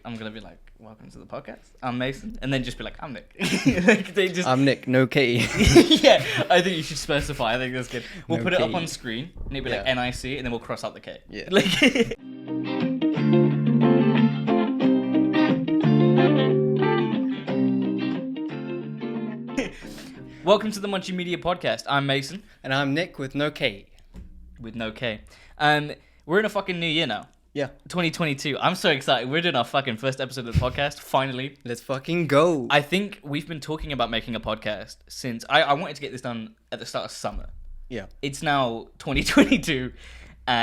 I'm gonna be like, "Welcome to the podcast. I'm Mason," and then just be like, "I'm Nick." Like, I'm Nick, no K. Yeah, I think you should specify. I think that's good. We'll put it up K. on screen, and it'll be like NIC, and then we'll cross out the K. Yeah. Like. Welcome to the Munchie Media Podcast. I'm Mason. And I'm Nick with no K. With no K. We're in a fucking new year now. Yeah. 2022. I'm so excited. We're doing our fucking first episode of the podcast, finally. Let's fucking go. I think we've been talking about making a podcast since... I wanted to get this done at the start of summer. Yeah. It's now 2022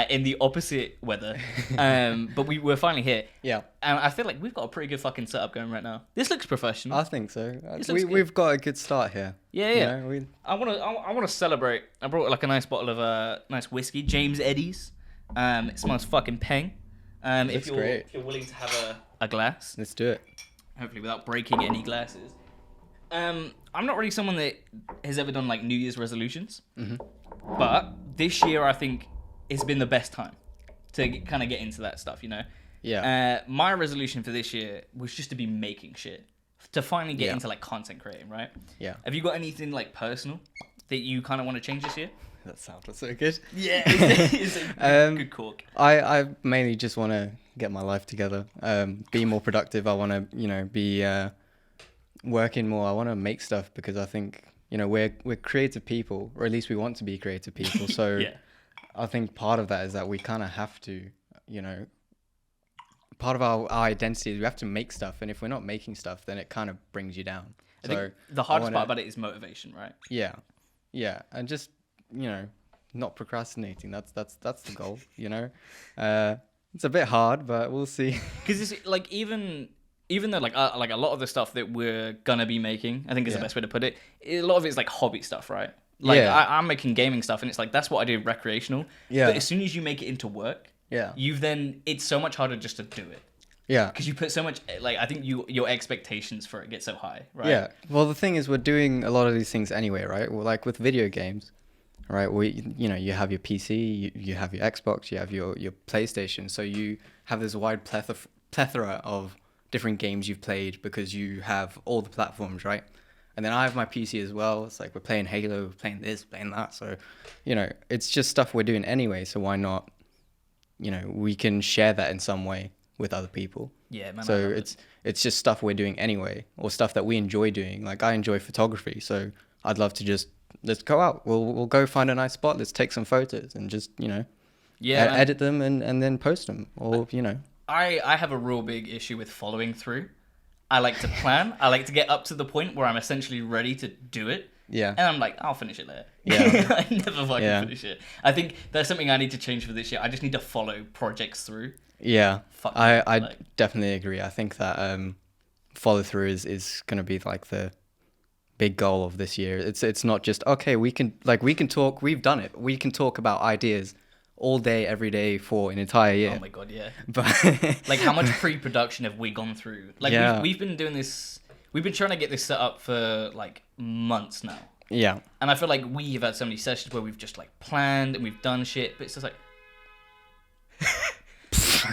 in the opposite weather. But we're finally here. Yeah. And I feel like we've got a pretty good fucking setup going right now. This looks professional. I think so. This looks good. We've got a good start here. Yeah. You know, I want to celebrate. I brought like a nice bottle of nice whiskey, James Eddie's. It smells fucking peng. If you're willing to have a glass, let's do it. Hopefully without breaking any glasses. I'm not really someone that has ever done like New Year's resolutions, but this year I think it's been the best time to kind of get into that stuff. You know. Yeah. My resolution for this year was just to be making shit, to finally get into like content creating, right? Yeah. Have you got anything like personal that you kind of want to change this year? That sounded so good. Yeah, it's a good cork. I mainly just want to get my life together, be more productive. I want to, be working more. I want to make stuff because I think, we're creative people, or at least we want to be creative people. So yeah. I think part of that is that we kind of have to, part of our identity is we have to make stuff. And if we're not making stuff, then it kind of brings you down. I think the hardest part about it is motivation, right? Yeah. Yeah. And just, not procrastinating. That's the goal, It's a bit hard, but we'll see. Because it's like even though like a lot of the stuff that we're gonna be making, I think is the best way to put it. A lot of it's like hobby stuff, right? Like I'm making gaming stuff, and it's like that's what I do recreational. Yeah. But as soon as you make it into work, it's so much harder just to do it. Yeah. Because you put so much, like, I think your expectations for it get so high, right? Yeah. Well, the thing is, we're doing a lot of these things anyway, right? Well, like with video games. Right, you have your PC, you have your Xbox, you have your PlayStation, so you have this wide plethora of different games you've played because you have all the platforms, right? And then I have my PC as well. It's like we're playing Halo, we're playing this, playing that. So, it's just stuff we're doing anyway. So why not? We can share that in some way with other people. Yeah, man. So it's just stuff we're doing anyway, or stuff that we enjoy doing. Like I enjoy photography, so I'd love to just. Let's go out. We'll go find a nice spot. Let's take some photos and just, edit them and then post them. Or, I have a real big issue with following through. I like to plan. I like to get up to the point where I'm essentially ready to do it. Yeah. And I'm like, I'll finish it later. Yeah. I never fucking finish it. I think that's something I need to change for this year. I just need to follow projects through. Yeah. I definitely agree. I think that follow through is going to be like the big goal of this year. It's not just we can talk. We've done it. We can talk about ideas all day, every day for an entire year. Oh my god, yeah. But like, how much pre-production have we gone through? Like, we've been doing this. We've been trying to get this set up for like months now. Yeah. And I feel like we've had so many sessions where we've just like planned and we've done shit, but it's just like.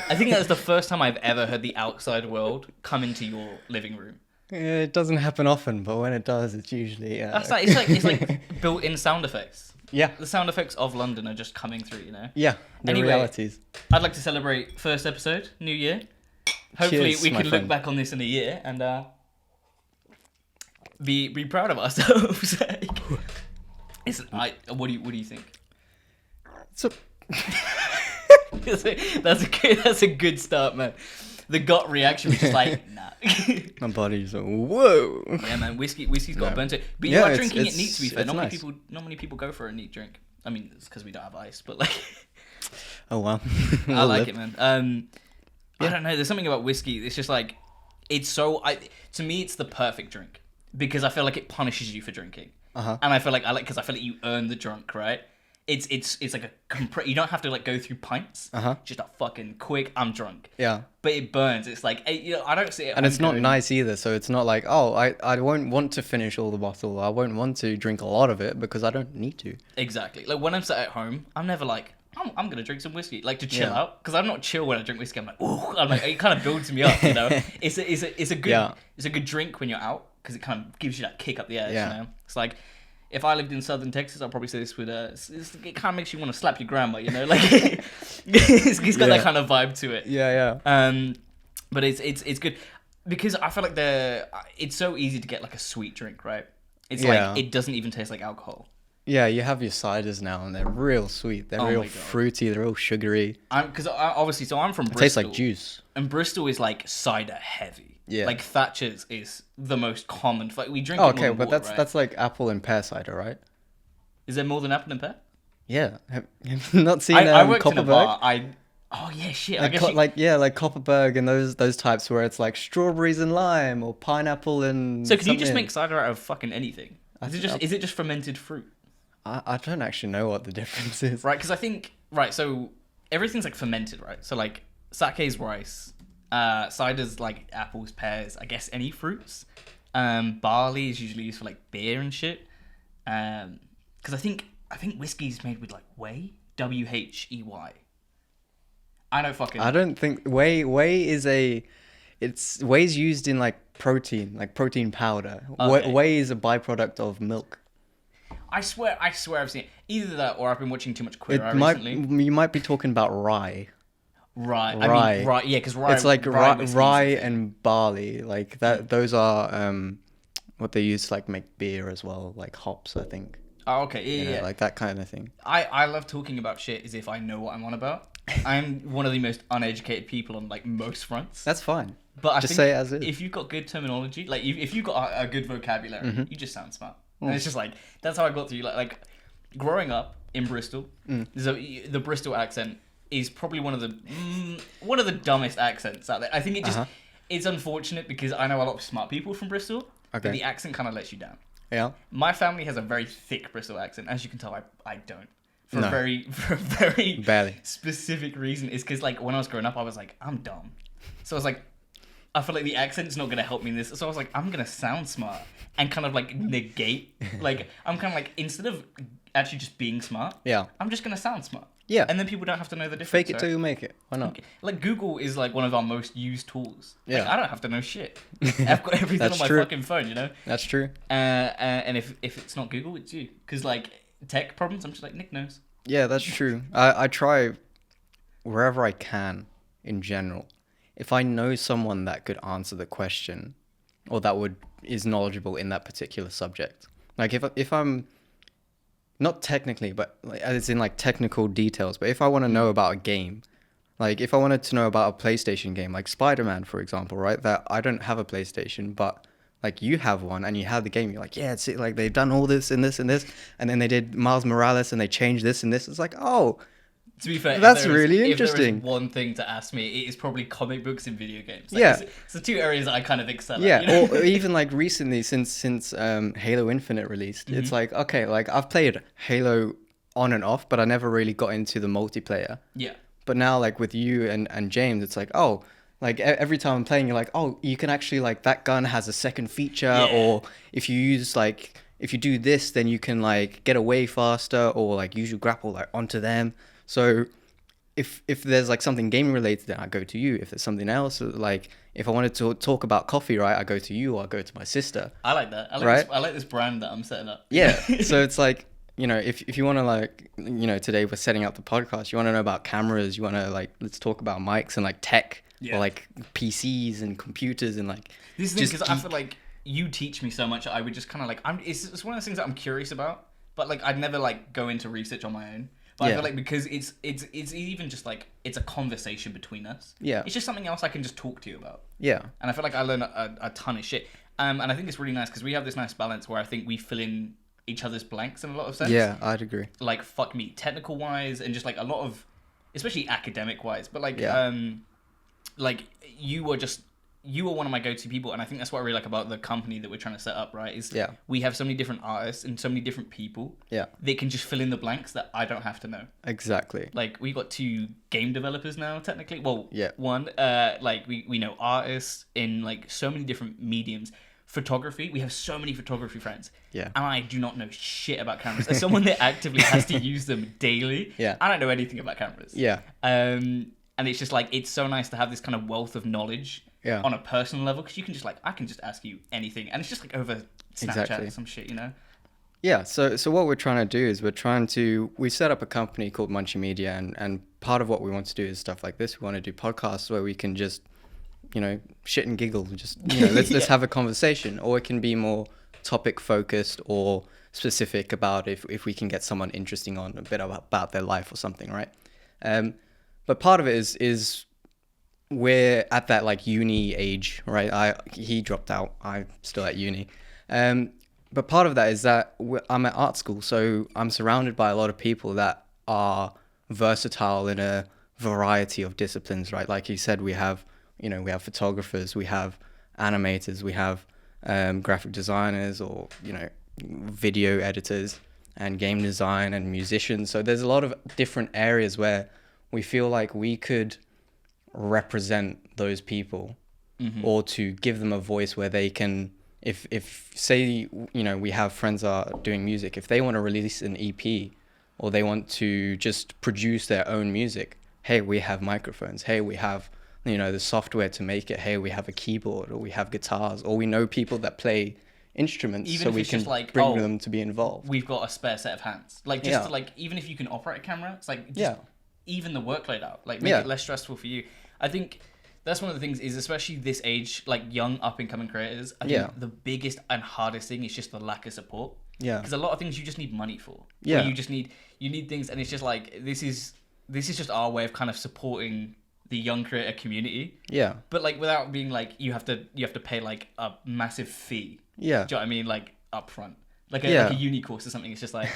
I think that's the first time I've ever heard the outside world come into your living room. Yeah, it doesn't happen often, but when it does, it's usually... It's like built-in sound effects. Yeah. The sound effects of London are just coming through, Yeah, the realities. I'd like to celebrate first episode, New Year. Hopefully we can look back on this in a year and be proud of ourselves. What do you think? That's a good start, man. The gut reaction was just like, nah. My body's like, whoa. Yeah, man. Whiskey's got burnt to it. But you are drinking it neat, to be fair. Not many people go for a neat drink. I mean, it's because we don't have ice, but like... Oh, well. I like it, man. I don't know. There's something about whiskey. It's just like... To me, it's the perfect drink. Because I feel like it punishes you for drinking. And I feel like you earn the drunk, right? It's like you don't have to like go through pints. Just a fucking quick, I'm drunk. Yeah. But it burns. It's like, I don't see it. And it's not nice either. So it's not like, I won't want to finish all the bottle. I won't want to drink a lot of it because I don't need to. Exactly. Like when I'm sat at home, I'm never like, I'm gonna drink some whiskey, like to chill Yeah. out, because I'm not chill when I drink whiskey. I'm like, ooh, I'm like, it kind of builds me up, you know. It's a good Yeah. it's a good drink when you're out, because it kind of gives you that kick up the ass, Yeah. you know. It's like, if I lived in southern Texas, I'd probably say this would it kind of makes you want to slap your grandma, you know, like it's got that kind of vibe to it. Yeah. But it's good because I feel like it's so easy to get like a sweet drink, right? It's Yeah. like it doesn't even taste like alcohol. Yeah, you have your ciders now, and they're real sweet. They're Oh real my God. fruity. They're real sugary. Because obviously, so I'm from It Bristol. tastes like juice. And Bristol is like cider heavy. Yeah. Like Thatcher's is the most common. Like we drink. Oh, it more okay, than but water, right? that's like apple and pear cider, right? Is there more than apple and pear? Yeah. Have you not seen I worked in a Copperberg? bar. Oh yeah, shit. I Like, guess like Copperberg and those types where it's like strawberries and lime or pineapple and. So can you just something. make cider out of fucking anything? Is it just fermented fruit? I don't actually know what the difference is. Right, because I think so everything's like fermented, right? So like sake's rice, cider's like apples, pears, I guess any fruits. Barley is usually used for like beer and shit. Because I think whiskey's made with like whey, Whey. I don't fucking. I don't think whey is whey's used in like protein powder. Okay. Whey is a byproduct of milk. I swear I've seen it. Either that or I've been watching too much Queer Eye recently. You might be talking about rye. Right. Rye. I mean, rye. Yeah, because rye. It's like whiskey's rye a thing. and barley, like that. Those are what they use to like make beer as well, like hops, I think. Oh, okay. Yeah, You know, yeah. like that kind of thing. I love talking about shit as if I know what I'm on about. I'm one of the most uneducated people on like most fronts. That's fine. But I Just think say it as is. if you've got good terminology, like if you've got a good vocabulary, Mm-hmm. you just sound smart. And it's just like that's how I got through. Like growing up in Bristol, so the Bristol accent is probably one of the dumbest accents out there. I think it's unfortunate because I know a lot of smart people from Bristol, but Okay. the accent kind of lets you down. Yeah. My family has a very thick Bristol accent. As you can tell, I don't. For No. a very Barely. specific reason. Is because like when I was growing up, I was like, I'm dumb. So I was like, I feel like the accent's not gonna help me in this. So I was like, I'm gonna sound smart and kind of like negate. Like I'm kind of like instead of actually just being smart, Yeah. I'm just gonna sound smart. Yeah. And then people don't have to know the difference. Fake it right? till you make it. Why not? Like Google is like one of our most used tools. Like, Yeah. I don't have to know shit. I've got everything That's on my true. fucking phone, you know. That's true. And if it's not Google, it's you. Because like tech problems, I'm just like Nick knows. Yeah, that's true. I try wherever I can in general. If I know someone that could answer the question or that is knowledgeable in that particular subject. Like if I'm not technically, but like, as in like technical details, but if I want to know about a game, like if I wanted to know about a PlayStation game, like Spider-Man, for example, right? That I don't have a PlayStation, but like you have one and you have the game, you're like, yeah, it's like they've done all this and this and this, and then they did Miles Morales and they changed this and this. It's like, oh, To be fair, That's if there is- really If there interesting. is one thing to ask me, it is probably comic books and video games. Like, Yeah. it's the two areas that I kind of excel yeah, at. You know? or even like recently since Halo Infinite released, it's like, okay, like I've played Halo on and off, but I never really got into the multiplayer. Yeah. But now, like with you and James, it's like, oh, like every time I'm playing, you're like, oh, you can actually like that gun has a second feature, Yeah. or if you do this, then you can like get away faster, or like use your grapple like onto them. So if there's like something gaming related, then I go to you. If there's something else, like if I wanted to talk about coffee, right, I go to you or I go to my sister. I like that. Right? I like this brand that I'm setting up. Yeah. So it's like, you know, if you want to like, you know, today we're setting up the podcast, you want to know about cameras, you want to like, let's talk about mics and like tech, Yeah. or like PCs and computers and like. This is because I geek. feel like you teach me so much. I would just kind of like it's one of those things that I'm curious about, but like I'd never like go into research on my own. But I Yeah. feel like because it's even just like it's a conversation between us. Yeah. It's just something else I can just talk to you about. Yeah. And I feel like I learn a ton of shit. And I think it's really nice because we have this nice balance where I think we fill in each other's blanks in a lot of sense. Yeah, I'd agree. Like fuck me, technical wise, and just like a lot of, especially academic wise. But like Yeah. like you are one of my go-to people, and I think that's what I really like about the company that we're trying to set up. Right? Is Yeah. we have so many different artists and so many different people. Yeah. They can just fill in the blanks that I don't have to know. Exactly. Like we got 2 game developers now, technically. Well, Yeah. one. Like we know artists in like so many different mediums. photography. We have so many photography friends. Yeah. And I do not know shit about cameras. As someone that actively has to use them daily, Yeah. I don't know anything about cameras. Yeah. And it's just like, it's so nice to have this kind of wealth of knowledge on a personal level, because you can just like, I can just ask you anything, and it's just like over Snapchat or some shit, you know? Yeah, so what we're trying to do is we set up a company called Munchie Media, and part of what we want to do is stuff like this. We want to do podcasts where we can just, shit and giggle, just, let's have a conversation, or it can be more topic focused or specific about if we can get someone interesting on a bit about their life or something, right? But part of it is we're at that like uni age, right? He dropped out, I'm still at uni. But part of that is that I'm at art school, so I'm surrounded by a lot of people that are versatile in a variety of disciplines, right? Like you said, we have photographers, we have animators, we have graphic designers, or, video editors, and game design, and musicians. So there's a lot of different areas where we feel like we could represent those people, or to give them a voice where they can, if say, we have friends are doing music, if they want to release an EP, or they want to just produce their own music, hey, we have microphones, hey, we have, the software to make it, hey, we have a keyboard, or we have guitars, or we know people that play instruments, Even so if we it's can just like, bring them to be involved. We've got a spare set of hands. Like, just to, like, even if you can operate a camera, it's like, just even the workload out, like, make it less stressful for you. I think that's one of the things is, especially this age, like young up and coming creators, I think the biggest and hardest thing is just the lack of support. Yeah. Because a lot of things you just need money for. Yeah. Or you need things, and it's just like, this is just our way of kind of supporting the young creator community. Yeah. But like, without being like, you have to pay like a massive fee. Yeah. Do you know what I mean? Like upfront, like a uni course or something. It's just like,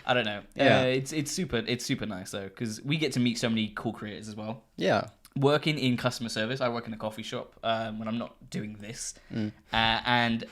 I don't know. Yeah. It's super nice though, because we get to meet so many cool creators as well. Yeah. Working in customer service, I work in a coffee shop when I'm not doing this, and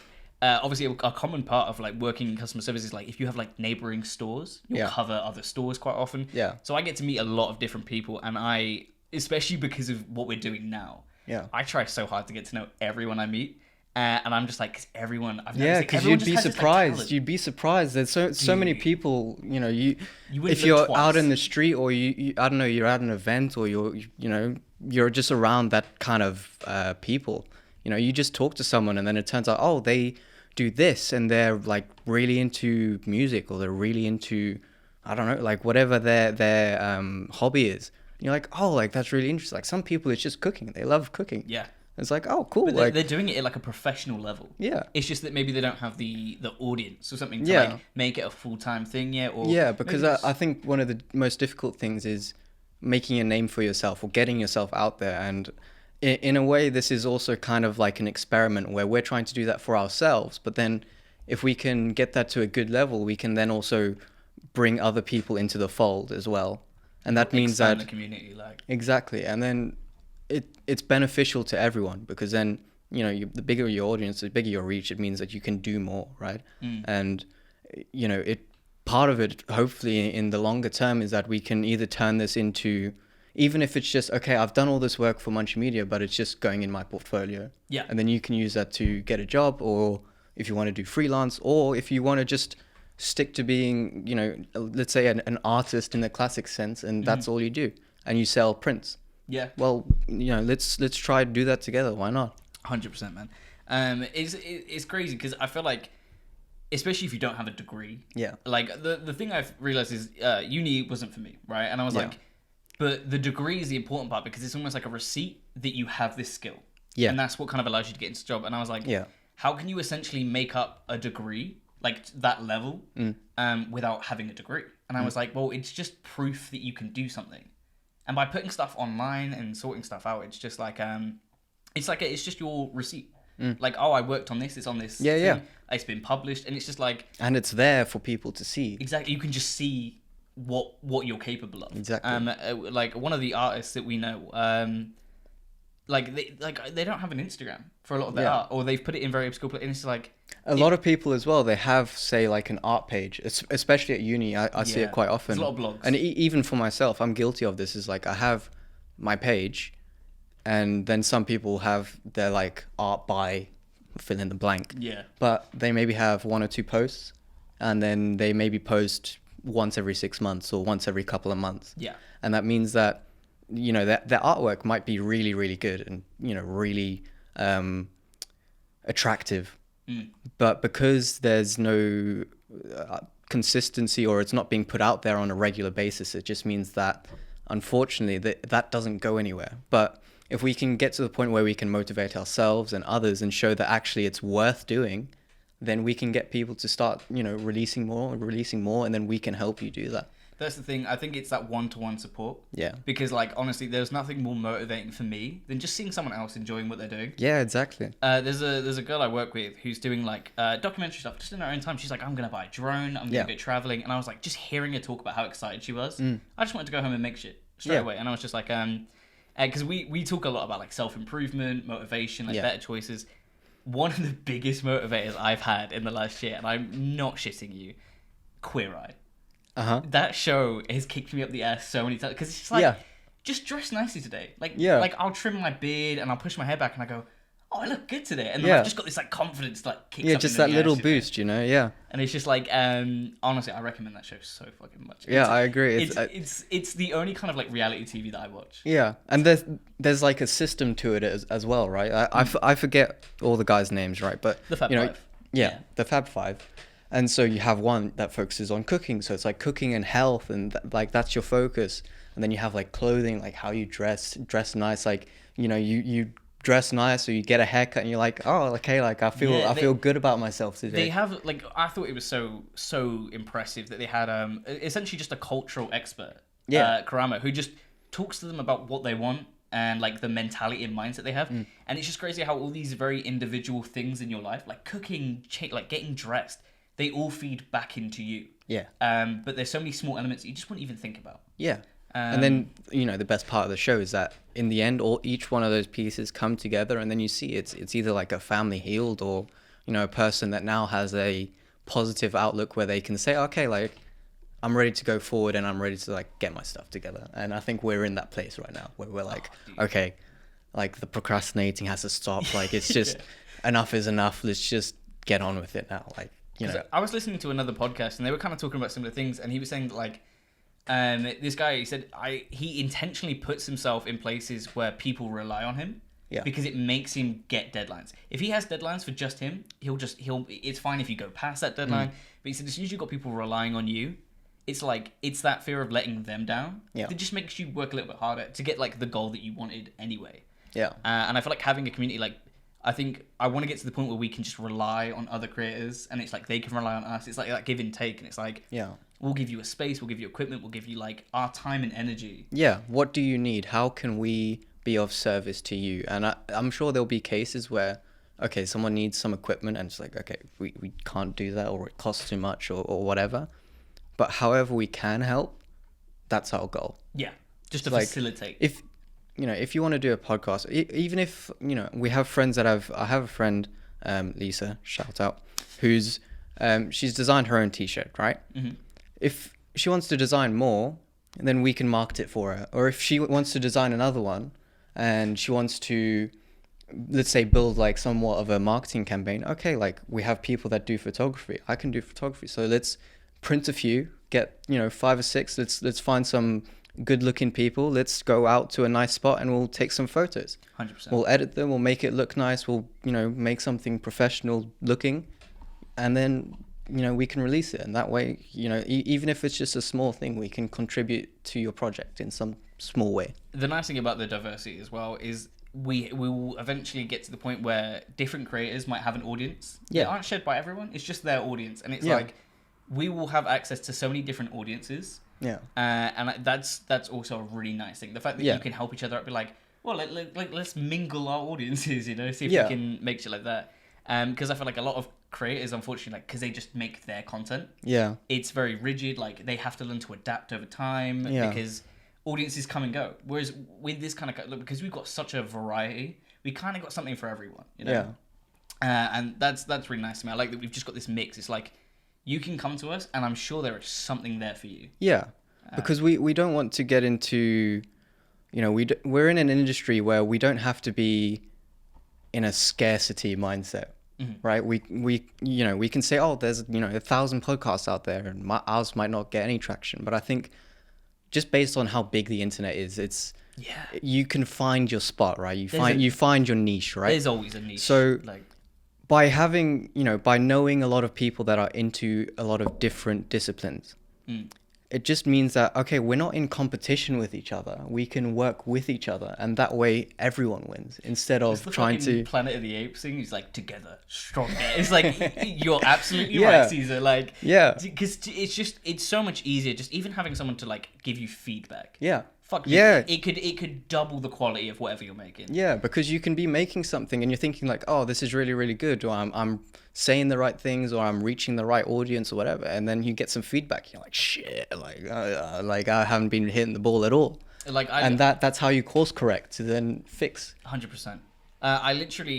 obviously a common part of like working in customer service is like, if you have like neighboring stores, you'll cover other stores quite often. Yeah. So I get to meet a lot of different people, and I, especially because of what we're doing now, I try so hard to get to know everyone I meet. And I'm just like, cause everyone, I've noticed, because everyone you'd be just has surprised. This, like, You'd be surprised. There's so many people. wouldn't if look you're twice. out in the street, or you I don't know, you're at an event, or you're just around that kind of people. You just talk to someone, and then it turns out, oh, they do this, and they're like really into music, or they're really into, I don't know, like whatever their hobby is. And you're like, oh, like that's really interesting. Like some people, it's just cooking. They love cooking. Yeah. It's like, oh, cool. But like they're doing it at like a professional level. Yeah. It's just that maybe they don't have the audience or something to like make it a full-time thing yet. Or because I think one of the most difficult things is making a name for yourself, or getting yourself out there. And in a way, this is also kind of like an experiment where we're trying to do that for ourselves. But then if we can get that to a good level, we can then also bring other people into the fold as well. And that means expand that the community, like. Exactly. And then it's beneficial to everyone, because then the bigger your audience, the bigger your reach, it means that you can do more, right? And part of it, hopefully in the longer term, is that we can either turn this into, even if it's just, okay, I've done all this work for Munchie Media, but it's just going in my portfolio, and then you can use that to get a job, or if you want to do freelance, or if you want to just stick to being, let's say an artist in the classic sense, and that's all you do, and you sell prints. Yeah. Well, let's try to do that together. Why not? 100%, man. It's crazy, because I feel like, especially if you don't have a degree. Yeah. Like the thing I've realized is uni wasn't for me, right? And I was like, but the degree is the important part, because it's almost like a receipt that you have this skill. Yeah. And that's what kind of allows you to get into the job. And I was like, how can you essentially make up a degree, like that level, without having a degree? And I was like, well, it's just proof that you can do something. And by putting stuff online and sorting stuff out, it's just like, it's just your receipt. Like, oh, I worked on this. It's on this. Yeah, thing. yeah. It's been published, and it's just like. And it's there for people to see. Exactly, you can just see what you're capable of. Exactly. Like one of the artists that we know, they don't have an Instagram for a lot of their art, or they've put it in very obscure places. And it's like a lot of people as well. They have, say, like an art page, especially at uni. I see it quite often. There's a lot of blogs, and even for myself, I'm guilty of this. Is like I have my page, and then some people have their like art by fill in the blank. Yeah. But they maybe have 1 or 2 posts, and then they maybe post once every 6 months or once every couple of months. Yeah. And that means that, you know, their artwork might be really, really good and, you know, really attractive. But because there's no consistency, or it's not being put out there on a regular basis, it just means that, unfortunately, that doesn't go anywhere. But if we can get to the point where we can motivate ourselves and others and show that actually it's worth doing, then we can get people to start, you know, releasing more, and then we can help you do that. That's the thing. I think it's that one-to-one support. Yeah. Because, like, honestly, there's nothing more motivating for me than just seeing someone else enjoying what they're doing. Yeah, exactly. There's a girl I work with who's doing, like, documentary stuff just in her own time. She's like, I'm going to buy a drone. I'm going to go traveling. And I was like, just hearing her talk about how excited she was, I just wanted to go home and make shit straight away. And I was just like, because we talk a lot about, like, self-improvement, motivation, like, better choices. One of the biggest motivators I've had in the last year, and I'm not shitting you, Queer Eye. That show has kicked me up the ass so many times, because it's just like, just dress nicely today. Like, like, I'll trim my beard and I'll push my hair back and I go, oh, I look good today. And then I've just got this, like, confidence, like, kicks up just into that the little ass, boost, you know? Yeah. And it's just like, honestly, I recommend that show so fucking much. I agree. It's the only kind of, like, reality TV that I watch. Yeah, and there's like a system to it as well, right? I forget all the guys' names, right? But The Fab you know, Five. Yeah, the Fab Five. And so you have one that focuses on cooking, so it's like cooking and health, and like that's your focus. And then you have like clothing, like how you dress nice, like, you know, you dress nice, or you get a haircut and you're like, oh, okay, like I feel good about myself today. They have, like, I thought it was so impressive that they had essentially just a cultural expert, Karama, who just talks to them about what they want and, like, the mentality and mindset they have. And it's just crazy how all these very individual things in your life, like cooking, like getting dressed, they all feed back into you. Yeah. But there's so many small elements that you just wouldn't even think about. Yeah. And then, you know, the best part of the show is that in the end, each one of those pieces come together, and then you see it's either like a family healed, or, you know, a person that now has a positive outlook where they can say, okay, like, I'm ready to go forward and I'm ready to, like, get my stuff together. And I think we're in that place right now where we're like, okay, like, the procrastinating has to stop. Like, it's just enough is enough. Let's just get on with it now. Like, you know. I was listening to another podcast and they were kind of talking about similar things, and he was saying that, like, this guy, he said he intentionally puts himself in places where people rely on him, because it makes him get deadlines. If he has deadlines for just him, it's fine if you go past that deadline. But he said as soon as you've got people relying on you, it's like, it's that fear of letting them down that just makes you work a little bit harder to get, like, the goal that you wanted anyway. And I feel like having a community, like, I think I want to get to the point where we can just rely on other creators, and it's like they can rely on us. It's like that give and take, and it's like, we'll give you a space, we'll give you equipment, we'll give you, like, our time and energy. Yeah, what do you need? How can we be of service to you? And I'm sure there'll be cases where, okay, someone needs some equipment and it's like, okay, we can't do that, or it costs too much, or whatever. But however we can help, that's our goal. Yeah, just to, like, facilitate. If you want to do a podcast, even if, you know, we have friends I have a friend, Lisa, shout out, who's, she's designed her own t-shirt, right? If she wants to design more, then we can market it for her. Or if she wants to design another one and she wants to, let's say, build, like, somewhat of a marketing campaign, okay, like, we have people that do photography. I can do photography. So let's print a few, get, you know, 5 or 6. Let's find some good looking people. Let's go out to a nice spot and we'll take some photos. 100%. We'll edit them. We'll make it look nice. We'll, you know, make something professional looking, and then, you know, we can release it. And that way, you know, even if it's just a small thing, we can contribute to your project in some small way. The nice thing about the diversity as well is we will eventually get to the point where different creators might have an audience. They aren't shared by everyone. It's just their audience. And it's like, we will have access to so many different audiences. And that's also a really nice thing. The fact that you can help each other out, be like, well, let's mingle our audiences, you know, see if we can make shit like that. Because I feel like a lot of creators, unfortunately, like, because they just make their content, it's very rigid. Like, they have to learn to adapt over time because audiences come and go. Whereas with this kind of, because we've got such a variety, we kind of got something for everyone, you know. And that's really nice to me. I like that we've just got this mix. It's like, you can come to us, and I'm sure there is something there for you. Yeah, because we don't want to get into, you know, we're in an industry where we don't have to be in a scarcity mindset. right? We we can say, oh, there's 1,000 podcasts out there, and ours might not get any traction. But I think just based on how big the internet is, you can find your spot, right? You find your niche, right? There's always a niche. So by having by knowing a lot of people that are into a lot of different disciplines. It just means that, okay, we're not in competition with each other. We can work with each other, and that way everyone wins instead of trying to. Planet of the Apes thing is like together, stronger. It's like you're absolutely right, Caesar. Like, because it's so much easier. Just even having someone to like give you feedback. Yeah. It could double the quality of whatever you're making. Yeah, because you can be making something and you're thinking like, oh, this is really, really good, or I'm saying the right things, or I'm reaching the right audience, or whatever, and then you get some feedback. You're like, shit, like I haven't been hitting the ball at all. That's how you course correct to then fix. 100%. I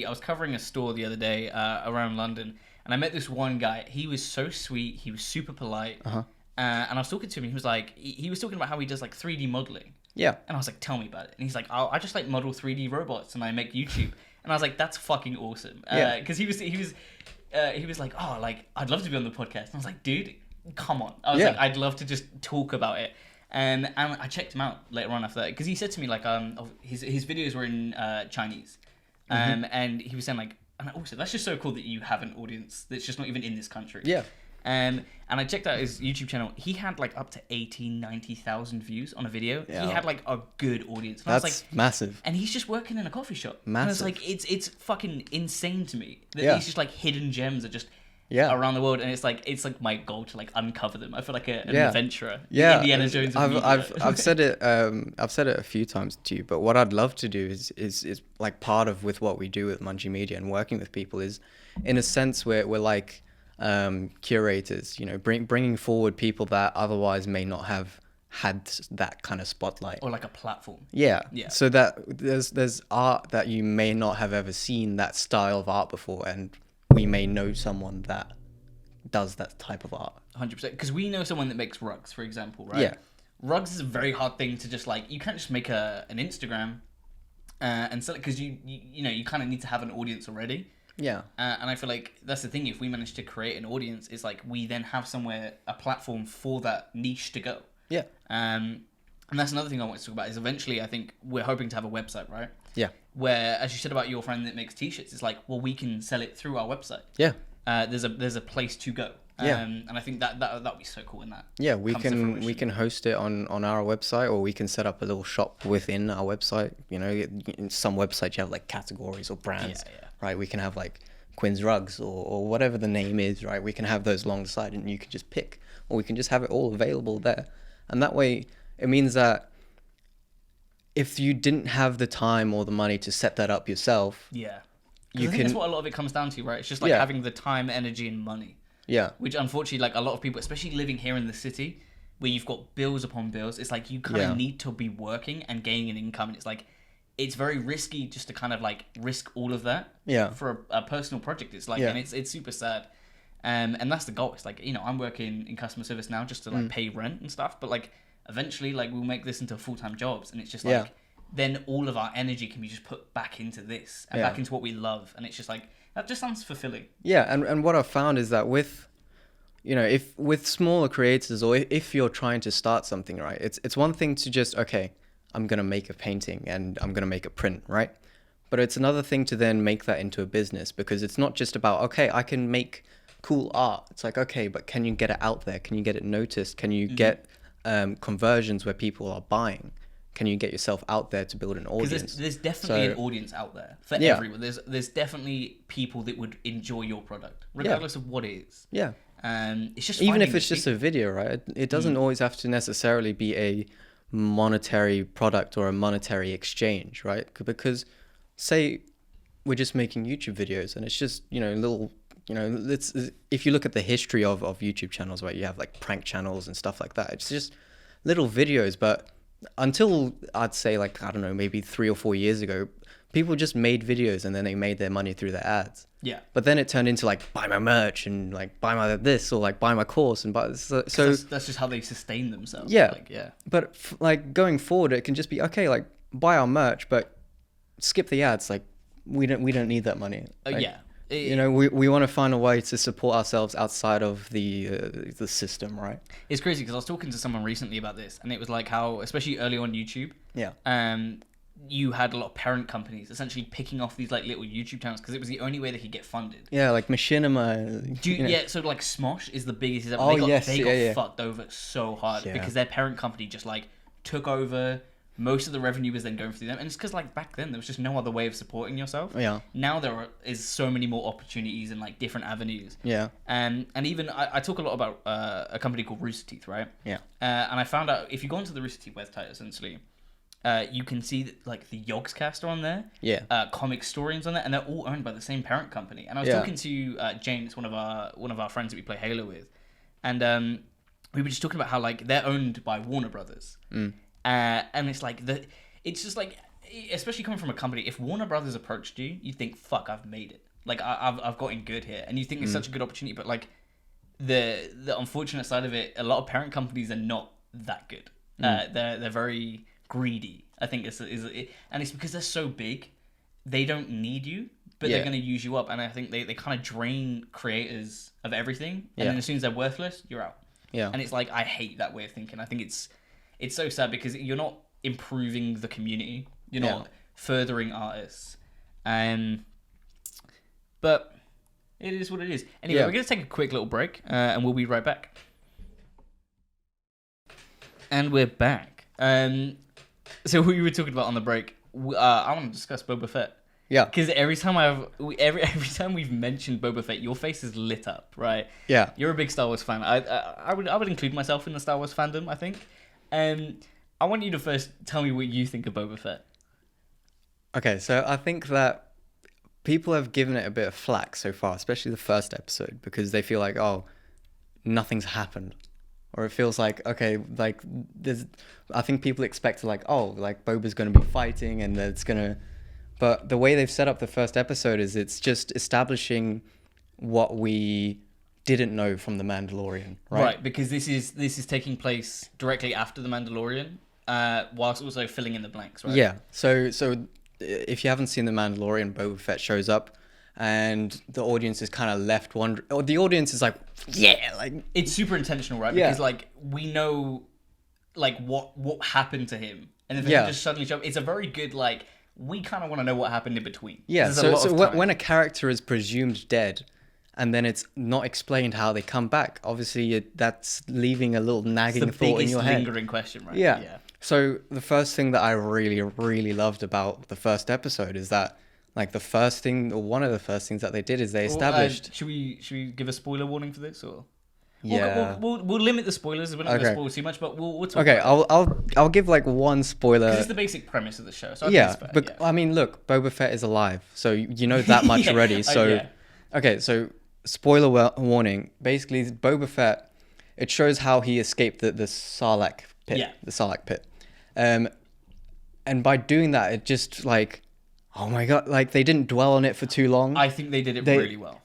was covering a store the other day around London, and I met this one guy. He was so sweet. He was super polite. And I was talking to him. He was like, he was talking about how he does like 3D modeling. Yeah. And I was like, tell me about it. And he's like, I just like model 3D robots and I make YouTube. And I was like, that's fucking awesome. Because he was like, oh, like I'd love to be on the podcast. And I was like, dude, come on. I was like, I'd love to just talk about it. And I checked him out later on after that because he said to me like, his videos were in Chinese, and he was saying like, and also that's just so cool that you have an audience that's just not even in this country. Yeah. And I checked out his YouTube channel. He had like up to 90,000 views on a video. Yeah. He had like a good audience. And that's I was like, massive. And he's just working in a coffee shop. Massive. And it's like it's fucking insane to me that these just like hidden gems are just around the world. And it's like my goal to like uncover them. I feel like an adventurer. Yeah, Indiana Jones. I've said it. I've said it a few times to you. But what I'd love to do is like part of with what we do with Munchie Media and working with people is, in a sense, we're like curators, bringing forward people that otherwise may not have had that kind of spotlight, or like a platform. Yeah. So that there's art that you may not have ever seen that style of art before, and we may know someone that does that type of art. 100%, because we know someone that makes rugs, for example, right? Yeah. Rugs is a very hard thing to just like, you can't just make an Instagram and sell it, because you kind of need to have an audience already. Yeah. And I feel like that's the thing. If we manage to create an audience, it's like we then have somewhere, a platform for that niche to go. Yeah. And that's another thing I want to talk about is eventually I think we're hoping to have a website, right? Yeah. Where, as you said about your friend that makes t-shirts, it's like, well, we can sell it through our website. Yeah. There's a place to go. And I think that would be so cool in that. Yeah, we can host it on our website, or we can set up a little shop within our website. In some websites you have like categories or brands. Yeah. Right, we can have like Quinn's Rugs or whatever the name is, right? We can have those alongside and you can just pick, or we can just have it all available there. And that way it means that if you didn't have the time or the money to set that up yourself, I think that's what a lot of it comes down to, right? It's just like having the time, energy and money. Yeah. Which unfortunately, like a lot of people, especially living here in the city where you've got bills upon bills, it's like you kind of need to be working and gaining an income, and it's like it's very risky just to kind of like risk all of that for a personal project. It's like, and it's super sad. And that's the goal. It's like, I'm working in customer service now just to like pay rent and stuff. But like eventually, like we'll make this into full-time jobs, and it's just like, then all of our energy can be just put back into this and back into what we love. And it's just like, that just sounds fulfilling. Yeah. And what I've found is that with smaller creators, or if you're trying to start something, right, it's one thing to just, okay, I'm going to make a painting and I'm going to make a print, right? But it's another thing to then make that into a business, because it's not just about, okay, I can make cool art. It's like, okay, but can you get it out there? Can you get it noticed? Can you get conversions where people are buying? Can you get yourself out there to build an audience? There's definitely an audience out there for everyone. There's definitely people that would enjoy your product, regardless of what it is. Yeah. It's just even if it's just a video, right? It doesn't always have to necessarily be a monetary product or a monetary exchange, right? Because say we're just making YouTube videos and it's just little if you look at the history of YouTube channels, right, you have like prank channels and stuff like that. It's just little videos, but until I'd say like, I don't know, maybe 3 or 4 years ago, people just made videos and then they made their money through their ads. Yeah. But then it turned into like, buy my merch and like buy my this, or like buy my course and buy. So that's just how they sustain themselves. Yeah. Like, yeah. But like going forward, it can just be, okay, like buy our merch, but skip the ads. Like we don't need that money. Like, yeah. You know, we want to find a way to support ourselves outside of the system, right? It's crazy because I was talking to someone recently about this, and it was like how, especially early on YouTube, you had a lot of parent companies essentially picking off these like little YouTube channels because it was the only way they could get funded. Yeah, like Machinima. Yeah, so like Smosh is the biggest. They got fucked over so hard because their parent company just like took over. Most of the revenue was then going through them, and it's because like back then there was just no other way of supporting yourself. Yeah. Now there is so many more opportunities and like different avenues. Yeah. And even I talk a lot about a company called Rooster Teeth, right? Yeah. And I found out if you go onto the Rooster Teeth website, essentially, you can see that, like the Yogscast are on there. Yeah. Comic Historians on there, and they're all owned by the same parent company. And I was talking to James, one of our friends that we play Halo with, and we were just talking about how like they're owned by Warner Brothers. And it's like it's just like, especially coming from a company, if Warner Brothers approached you, you think, fuck, I've made it. Like I've gotten good here, and you think it's such a good opportunity. But like the unfortunate side of it, a lot of parent companies are not that good. They're very greedy. I think and it's because they're so big, they don't need you, but they're going to use you up. And I think they kind of drain creators of everything, and then as soon as they're worthless, you're out. Yeah. And it's like, I hate that way of thinking. I think it's so sad because you're not improving the community. You're not furthering artists. But it is what it is. Anyway, we're going to take a quick little break, and we'll be right back. And we're back. So we were talking about on the break, I want to discuss Boba Fett. Yeah. Because every time every time we've mentioned Boba Fett, your face is lit up, right? Yeah. You're a big Star Wars fan. I would include myself in the Star Wars fandom, I think. I want you to first tell me what you think of Boba Fett. Okay, so I think that people have given it a bit of flack so far, especially the first episode, because they feel like, oh, nothing's happened. Or it feels like, okay, like I think people expect like, oh, like Boba's going to be fighting and it's going to... But the way they've set up the first episode is it's just establishing what we didn't know from The Mandalorian, right? Right, because this is taking place directly after The Mandalorian, whilst also filling in the blanks, right? Yeah. So if you haven't seen The Mandalorian, Boba Fett shows up, and the audience is kind of left wondering. Or the audience is like, yeah, like it's super intentional, right? Because like we know, like what happened to him, and then they just suddenly show up. It's a very good like. We kind of want to know what happened in between. Yeah. So when a character is presumed dead, and then it's not explained how they come back, obviously that's leaving a little nagging thought in your head. Lingering question, right? Yeah. So the first thing that I really, really loved about the first episode is that, like, the first thing, or one of the first things that they did is they established. Should we give a spoiler warning for this, or? Yeah. We'll limit the spoilers. We're not going to spoil too much, but we'll talk. Okay, I'll give like one spoiler. Because it's the basic premise of the show. So but I mean, look, Boba Fett is alive, so you know that much already. So, okay, so spoiler warning. Basically, Boba Fett. It shows how he escaped the Sarlacc pit. Yeah. The Sarlacc pit. And by doing that, it just like, oh my god, like they didn't dwell on it for too long. I think they did it really well.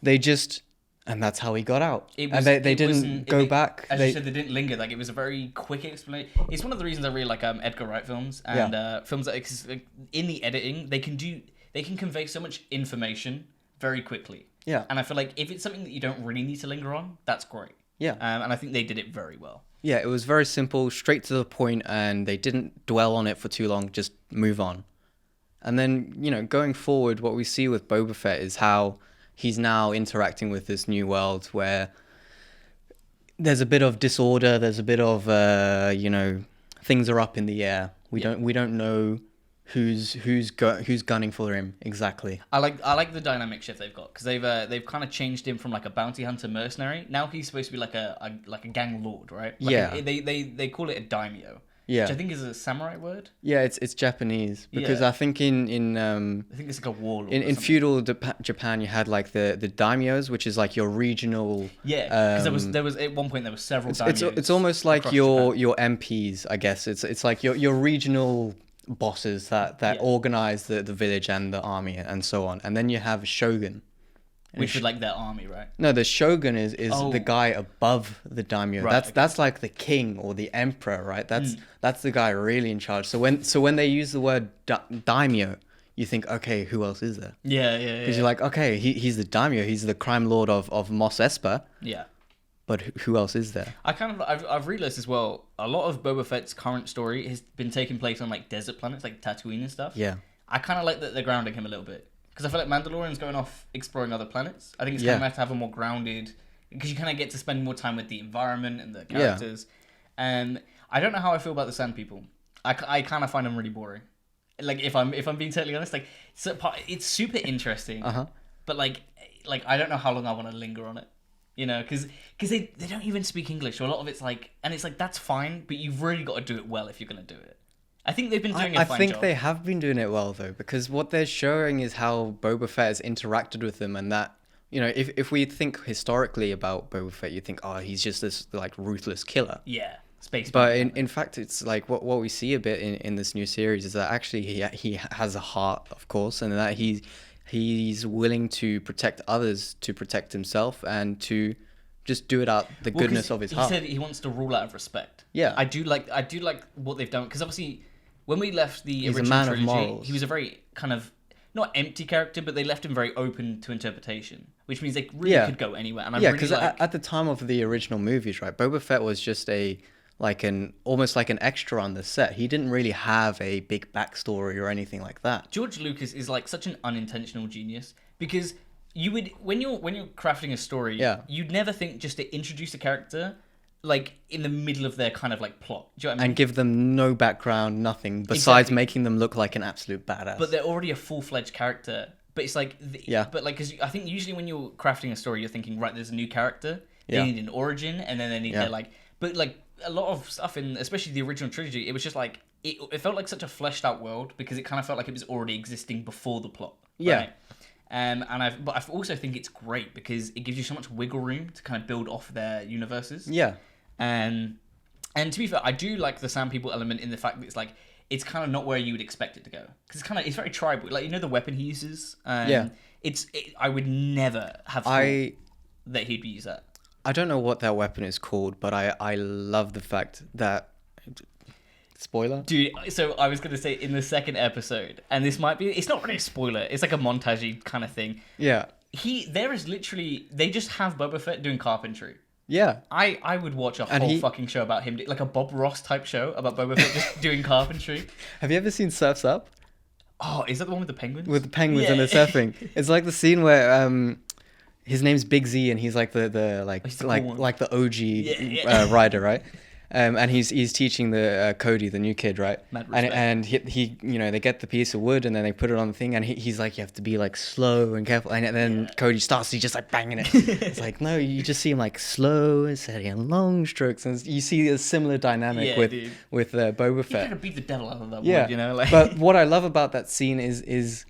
And that's how he got out. They didn't go back. As you said, they didn't linger. Like, it was a very quick explanation. It's one of the reasons I really like Edgar Wright films and films that, in the editing, they can convey so much information very quickly. Yeah. And I feel like if it's something that you don't really need to linger on, that's great. Yeah. And I think they did it very well. Yeah, it was very simple, straight to the point, and they didn't dwell on it for too long. Just move on. And then, you know, going forward, what we see with Boba Fett is how he's now interacting with this new world where there's a bit of disorder, there's a bit of things are up in the air. We don't know who's gunning for him exactly. I like the dynamic shift they've got because they've kind of changed him from like a bounty hunter mercenary. Now he's supposed to be like a gang lord, right? Like they call it a daimyo. Yeah, which I think is a samurai word. Yeah, it's Japanese because I think in I think it's like a warlord. In feudal Japan, you had like the daimyos, which is like your regional. Yeah, because there was at one point there were several daimyos. It's almost like your MPs, I guess. It's like your regional bosses that organize the village and the army and so on, and then you have a shogun. Which is like their army, right? No, the shogun is the guy above the daimyo. Right, that's like the king or the emperor, right? That's the guy really in charge. So when they use the word daimyo, you think, okay, who else is there? Yeah. Because you're like, okay, he's the daimyo, he's the crime lord of Mos Espa. Yeah. But who else is there? I've realized as well, a lot of Boba Fett's current story has been taking place on like desert planets, like Tatooine and stuff. Yeah. I kind of like that they're grounding him a little bit, because I feel like Mandalorian's going off exploring other planets. I think it's kind of nice to have a more grounded, because you kind of get to spend more time with the environment and the characters. And I don't know how I feel about the Sand People. I kind of find them really boring. Like if I'm being totally honest, like it's super interesting, but like I don't know how long I want to linger on it. You know, because they don't even speak English. So a lot of it's like, and it's like, that's fine, but you've really got to do it well if you're going to do it. I think they've been doing a fine job. I think they have been doing it well, though, because what they're showing is how Boba Fett has interacted with them, and that, you know, if we think historically about Boba Fett, you think, oh, he's just this, like, ruthless killer. Yeah, space. But in fact, it's like, what we see a bit in this new series is that actually he has a heart, of course, and that he's willing to protect others, to protect himself, and to just do it out the goodness of his heart. He said he wants to rule out of respect. Yeah. I do like what they've done, because obviously when we left the original a man trilogy, of morals. he was a very kind of not empty character, but they left him very open to interpretation, which means they really could go anywhere. And because at the time of the original movies, right, Boba Fett was just almost like an extra on the set. He didn't really have a big backstory or anything like that. George Lucas is like such an unintentional genius, because you would, when you're crafting a story, you'd never think just to introduce a character like in the middle of their kind of like plot. Do you know what I mean? And give them no background, nothing besides making them look like an absolute badass. But they're already a full-fledged character. But it's like, but like, because I think usually when you're crafting a story, you're thinking, right, there's a new character. They need an origin, and then they need their like. But like a lot of stuff in, especially the original trilogy, it was just like it felt like such a fleshed out world, because it kind of felt like it was already existing before the plot. Right? But I also think it's great because it gives you so much wiggle room to kind of build off their universes. Yeah. And to be fair, I do like the Sand People element in the fact that it's like, it's kind of not where you would expect it to go, because it's very tribal. Like, you know, the weapon he uses. I would never have thought that he'd use that. I don't know what that weapon is called, but I love the fact that. Spoiler? Dude, so I was going to say in the second episode, and this might be, it's not really a spoiler, it's like a montage kind of thing. Yeah. There is literally, they just have Boba Fett doing carpentry. Yeah. I would watch a whole fucking show about him, like a Bob Ross type show about Boba Fett just doing carpentry. Have you ever seen Surf's Up? Oh, is that the one with the penguins? With the penguins and the surfing. It's like the scene where his name's Big Z, and he's like the OG rider, right? And he's teaching the Cody, the new kid, right? And he you know, they get the piece of wood and then they put it on the thing, and he's like, you have to be like slow and careful, and then Cody starts, he's just like banging it. It's like, no, you just see him like slow and steady and long strokes, and you see a similar dynamic with Boba Fett. You gotta beat the devil out of that wood, you know. Like. But what I love about that scene is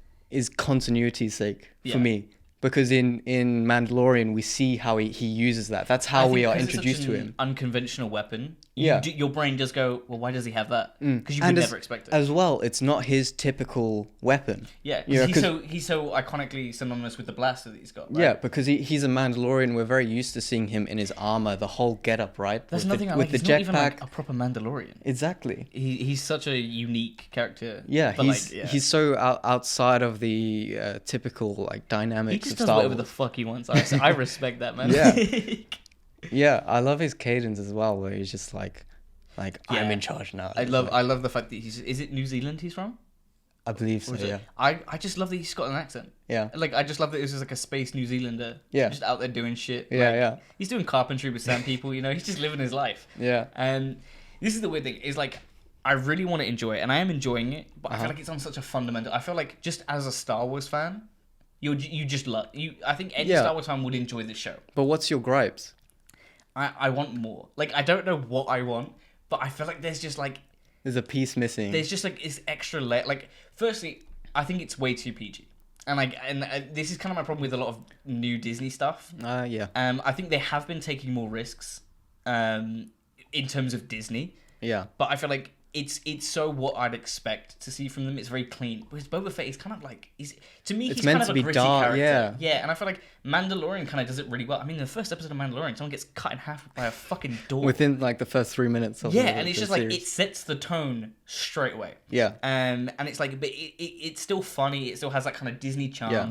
continuity's sake for me. Because in Mandalorian, we see how he uses that. That's how we are introduced to him. Unconventional weapon. Your brain does go, well, why does he have that? Because you would never expect it. As well, it's not his typical weapon. Yeah, he's so iconically synonymous with the blaster that he's got. Right? Yeah, because he's a Mandalorian. We're very used to seeing him in his armor, the whole getup, right? That's nothing I like. He's not even like a proper Mandalorian. Exactly. He's such a unique character. Yeah, he's so outside of the typical like dynamics. He just does whatever the fuck he wants. I respect that, man. Yeah. Yeah, I love his cadence as well, where he's just like I'm in charge now. I love the fact that is it New Zealand he's from? I believe so, yeah. I just love that he's got an accent. Yeah. Like, I just love that this is like a space New Zealander. Yeah. Just out there doing shit. Yeah, like, he's doing carpentry with Sand People, you know, he's just living his life. Yeah. And this is the weird thing, is like, I really want to enjoy it, and I am enjoying it, but I feel like it's on such a fundamental, I feel like just as a Star Wars fan, you just love, I think any Star Wars fan would enjoy this show. But what's your gripes? I want more. Like, I don't know what I want, but I feel like there's just like... There's a piece missing. There's just like this extra layer. Like, firstly, I think it's way too PG. And this is kind of my problem with a lot of new Disney stuff. Yeah. I think they have been taking more risks in terms of Disney. Yeah. But I feel like it's so what I'd expect to see from them. It's very clean. Whereas Boba Fett is kind of like to me It's he's meant kind of to a be gritty dark, character. yeah. And I feel like Mandalorian kind of does it really well. I mean, the first episode of Mandalorian, someone gets cut in half by a fucking door within like the first 3 minutes of and it's just series. like it sets the tone straight away. Yeah. And it's like, but it's still funny. It still has that kind of Disney charm. Yeah.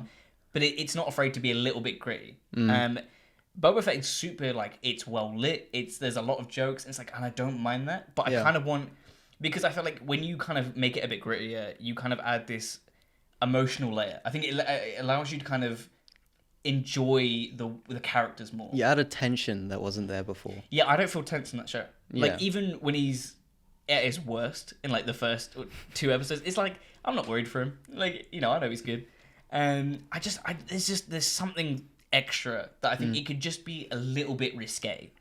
But it's not afraid to be a little bit gritty. Boba Fett is super like it's well lit. There's a lot of jokes. And it's like, and I don't mind that, but I kind of want. Because I feel like when you kind of make it a bit grittier, you kind of add this emotional layer. I think it allows you to kind of enjoy the characters more. You add a tension that wasn't there before. Yeah, I don't feel tense in that show. Like, Yeah. even when he's at his worst in, like, the first 2 episodes, it's like, I'm not worried for him. Like, I know he's good. There's something extra that I think it could just be a little bit risque,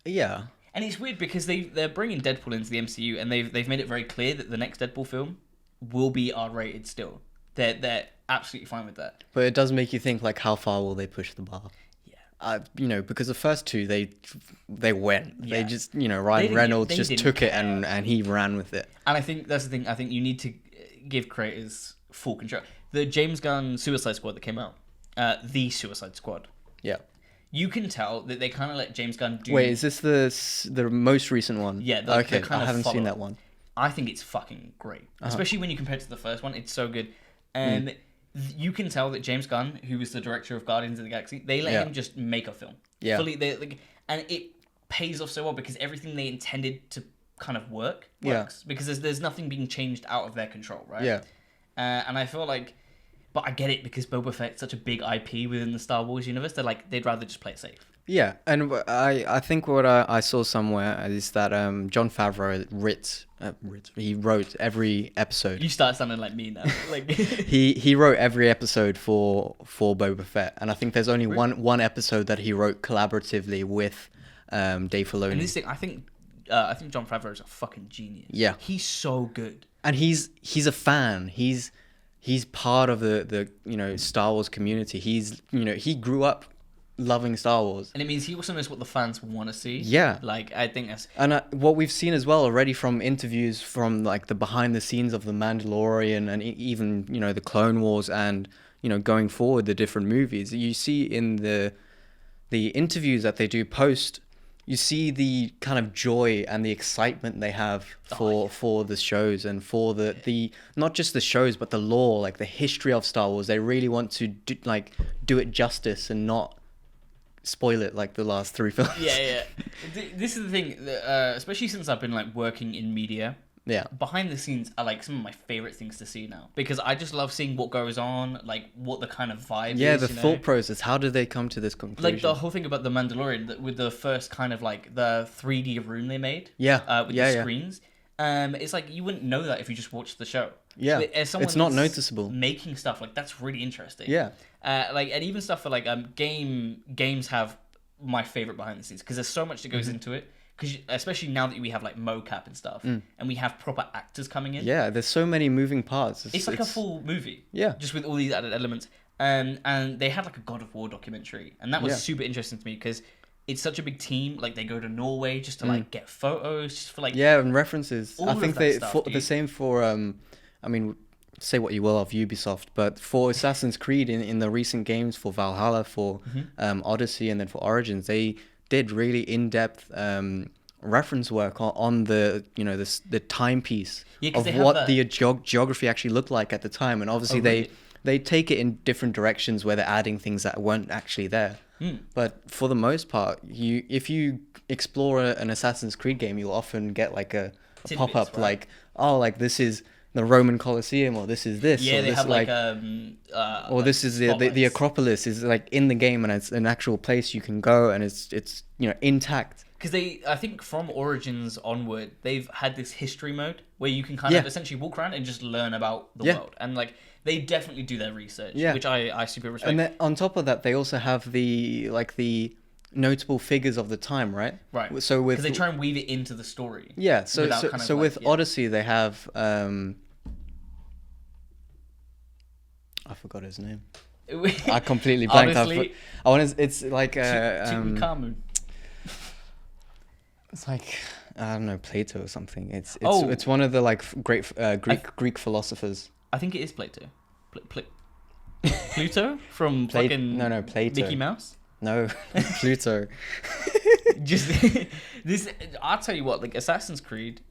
Yeah. And it's weird because they're bringing Deadpool into the MCU, and they've made it very clear that the next Deadpool film will be R-rated still. They're absolutely fine with that. But it does make you think, like, how far will they push the bar? Yeah. Because the first two, they went. Yeah. They just, Ryan Reynolds they just didn't took it care. and he ran with it. And I think that's the thing. I think you need to give creators full control. The James Gunn Suicide Squad that came out, the Suicide Squad. Yeah. You can tell that they kind of let James Gunn do. Wait, is this the most recent one? Yeah. Okay, I haven't seen that one. I think it's fucking great, especially when you compare it to the first one. It's so good, and you can tell that James Gunn, who was the director of Guardians of the Galaxy, they let him just make a film. Yeah. Fully, and it pays off so well because everything they intended to kind of works. Because there's nothing being changed out of their control, right? Yeah. And I feel like, but I get it because Boba Fett's such a big IP within the Star Wars universe. They'd rather just play it safe. Yeah, and I think what I saw somewhere is that Jon Favreau he wrote every episode. You start sounding like me now. Like he wrote every episode for Boba Fett, and I think there's only one episode that he wrote collaboratively with Dave Filoni. And this thing, I think Jon Favreau is a fucking genius. Yeah, he's so good, and he's a fan. He's part of the Star Wars community. He grew up loving Star Wars, and it means he also knows what the fans want to see. Yeah, like I think that's and what we've seen as well already from interviews from like the behind the scenes of the Mandalorian and even the Clone Wars and going forward the different movies. You see in the interviews that they do post, you see the kind of joy and the excitement they have for the shows and for the not just the shows but the lore, like the history of Star Wars. They really want to do it justice and not spoil it like the last 3 films. Yeah. This is the thing, especially since I've been like working in media. Yeah. Behind the scenes are like some of my favorite things to see now because I just love seeing what goes on, like what the kind of vibe is. Yeah, the thought process. How did they come to this conclusion? Like the whole thing about the Mandalorian with the first kind of like the 3D room they made. Yeah. With the screens. It's like you wouldn't know that if you just watched the show. Yeah. It's not noticeable. Making stuff like that's really interesting. Yeah. And even stuff for like games have my favorite behind the scenes because there's so much that goes into it. Because especially now that we have like mocap and stuff, and we have proper actors coming in. Yeah, there's so many moving parts. It's like a full movie. Yeah. Just with all these added elements. And they had like a God of War documentary, and that was super interesting to me because it's such a big team. Like they go to Norway just to like get photos, just for like and references. I think the same for I mean, say what you will of Ubisoft, but for Assassin's Creed in the recent games, for Valhalla, for Odyssey, and then for Origins, they did really in-depth reference work on the the timepiece of what the geography actually looked like at the time, and obviously they take it in different directions where they're adding things that weren't actually there. But for the most part, if you explore an Assassin's Creed game, you'll often get like a pop-up, right? like this is the Roman Colosseum, or this is this. Yeah, or they this have or like this is the Acropolis is like in the game, and it's an actual place you can go, and it's intact. Because I think from Origins onward, they've had this history mode where you can kind of essentially walk around and just learn about the world, and like they definitely do their research, which I super respect. And then on top of that, they also have the notable figures of the time, right? Right. So because they try and weave it into the story. Yeah. So with Odyssey, they have I forgot his name. I completely blanked. Honestly, it's like Tutankhamun. It's like I don't know, Plato or something. It's Oh. it's one of the like great Greek philosophers. I think it is Plato. Pluto from Plato. fucking No, Plato. Mickey Mouse. No, Pluto. Just this. I'll tell you what. Like Assassin's Creed,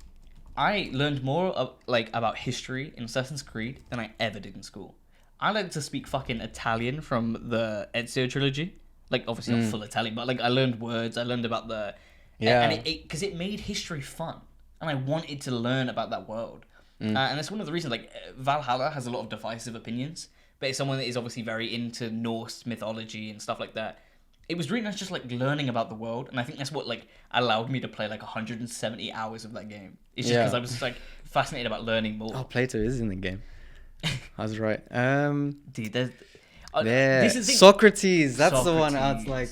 I learned more about history in Assassin's Creed than I ever did in school. I learned to speak fucking Italian from the Ezio trilogy. Like obviously not full Italian, but like I learned words. I learned about the and because it made history fun, and I wanted to learn about that world. And that's one of the reasons. Like Valhalla has a lot of divisive opinions, but it's someone that is obviously very into Norse mythology and stuff like that. It was really nice just like learning about the world, and I think that's what like allowed me to play like 170 hours of that game. It's just because I was just like fascinated about learning more. Oh, Plato is in the game. I was right. Dude, there's this is Socrates. That's the one. I was like,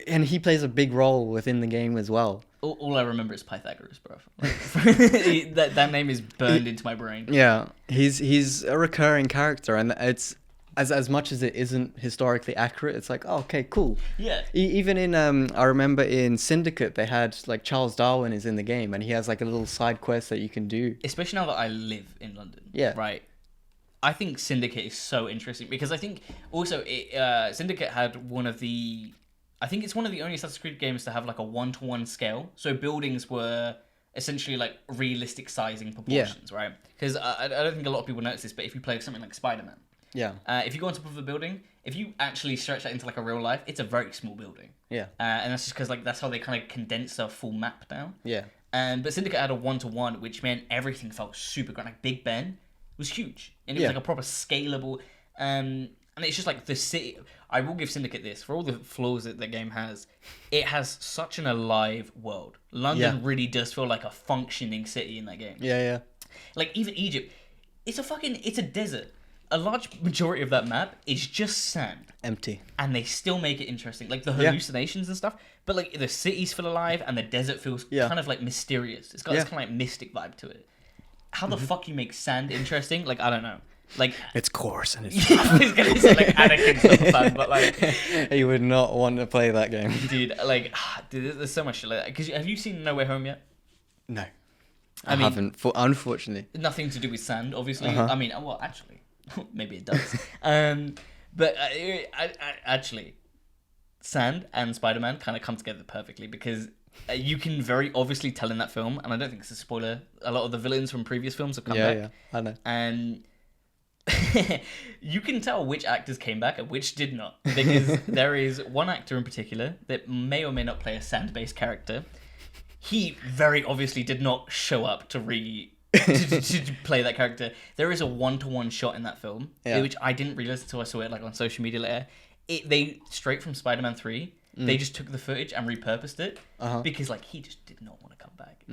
and he plays a big role within the game as well. All I remember is Pythagoras, bro. Like, that name is burned into my brain. Yeah, he's a recurring character, and it's as much as it isn't historically accurate, it's like, oh, okay, cool. Yeah. Even in I remember in Syndicate, they had like Charles Darwin is in the game, and he has like a little side quest that you can do. Especially now that I live in London. Yeah. Right. I think Syndicate is so interesting because I think also Syndicate had one of the. I think it's one of the only Assassin's Creed games to have like a 1-to-1 scale. So buildings were essentially like realistic sizing proportions, right? Because I don't think a lot of people notice this, but if you play something like Spider-Man, if you go on top of a building, if you actually stretch that into like a real life, it's a very small building. Yeah. And that's just because like that's how they kind of condense a full map down. Yeah. But Syndicate had a 1-to-1, which meant everything felt super grand. Like Big Ben was huge, and it was like a proper scalable. And it's just like the city. I will give Syndicate this for all the flaws that the game has. It has such an alive world. London really does feel like a functioning city in that game. Yeah. Like even Egypt, it's a desert. A large majority of that map is just sand. Empty. And they still make it interesting. Like the hallucinations and stuff. But like the cities feel alive and the desert feels kind of like mysterious. It's got this kind of like mystic vibe to it. How the fuck you make sand interesting? Like, I don't know. Like it's coarse and it's I was gonna say like Anakin's not fun, but like you would not want to play that game. Dude, like there's so much shit like that. Because have you seen No Way Home yet? No. I haven't, unfortunately. Nothing to do with sand, obviously. I mean, well, actually, maybe it does. But actually, sand and Spider-Man kind of come together perfectly because you can very obviously tell in that film, and I don't think it's a spoiler, a lot of the villains from previous films have come back. Yeah, I know. And you can tell which actors came back and which did not. Because there is one actor in particular that may or may not play a sand-based character. He very obviously did not show up to play that character. There is a 1-to-1 shot in that film, which I didn't realize until I saw it like on social media later. They straight from Spider-Man 3, they just took the footage and repurposed it because like he just did not want to come back.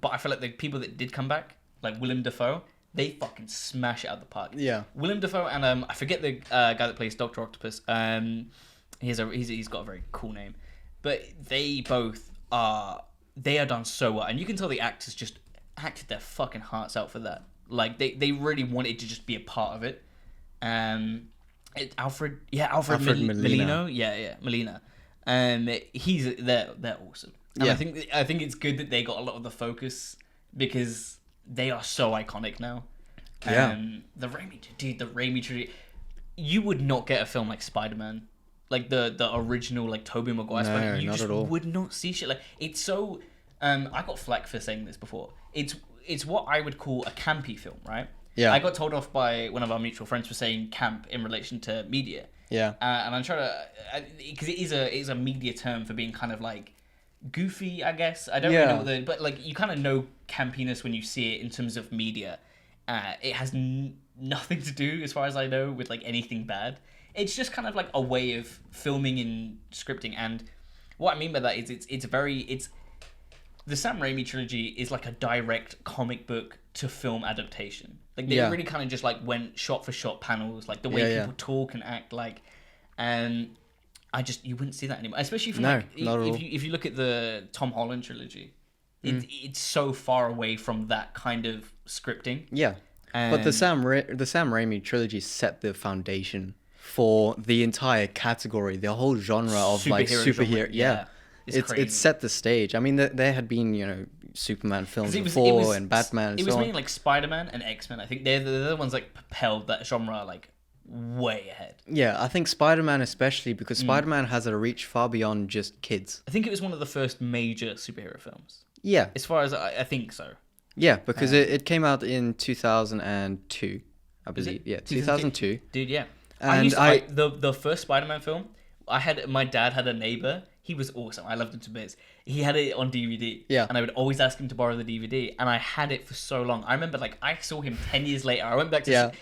But I feel like the people that did come back, like Willem Dafoe, they fucking smash it out of the park. Yeah. Willem Dafoe and I forget the guy that plays Dr. Octopus. He's got a very cool name, but they both are. They are done so well, and you can tell the actors just acted their fucking hearts out for that. Like they really wanted to just be a part of it. Alfred Molina. Molina. They're awesome. And I think it's good that they got a lot of the focus because they are so iconic now. The Raimi trilogy. You would not get a film like Spider-Man, like the original like Tobey Maguire Spider-Man. You just would not see shit like it's so. I got flack for saying this before. It's what I would call a campy film, right? Yeah. I got told off by one of our mutual friends for saying camp in relation to media. Yeah. And I'm trying to because it is a media term for being kind of like goofy, I guess. I don't really know but like you kind of know campiness when you see it in terms of media. It has nothing to do, as far as I know, with like anything bad. It's just kind of like a way of filming and scripting. And what I mean by that is it's the Sam Raimi trilogy is like a direct comic book to film adaptation. Like they really kind of just like went shot for shot panels, like the way people talk and act, like, and you wouldn't see that anymore. Especially if you look at the Tom Holland trilogy, it's so far away from that kind of scripting. Yeah, but the Sam Raimi trilogy set the foundation for the entire category, the whole genre of like superhero. It's set the stage. I mean, there had been, you know, Superman films before and Batman and so on. It was mainly like Spider-Man and X-Men. I think they're the ones like propelled that genre like way ahead. Yeah, I think Spider-Man especially because Spider-Man has a reach far beyond just kids. I think it was one of the first major superhero films. Yeah. As far as I think so. Yeah, because it came out in 2002, I believe. Yeah, 2002. Dude, yeah. And the first Spider-Man film, my dad had a neighbor. He was awesome. I loved him to bits. He had it on DVD. Yeah. And I would always ask him to borrow the DVD. And I had it for so long. I remember, like, I saw him 10 years later. I went back to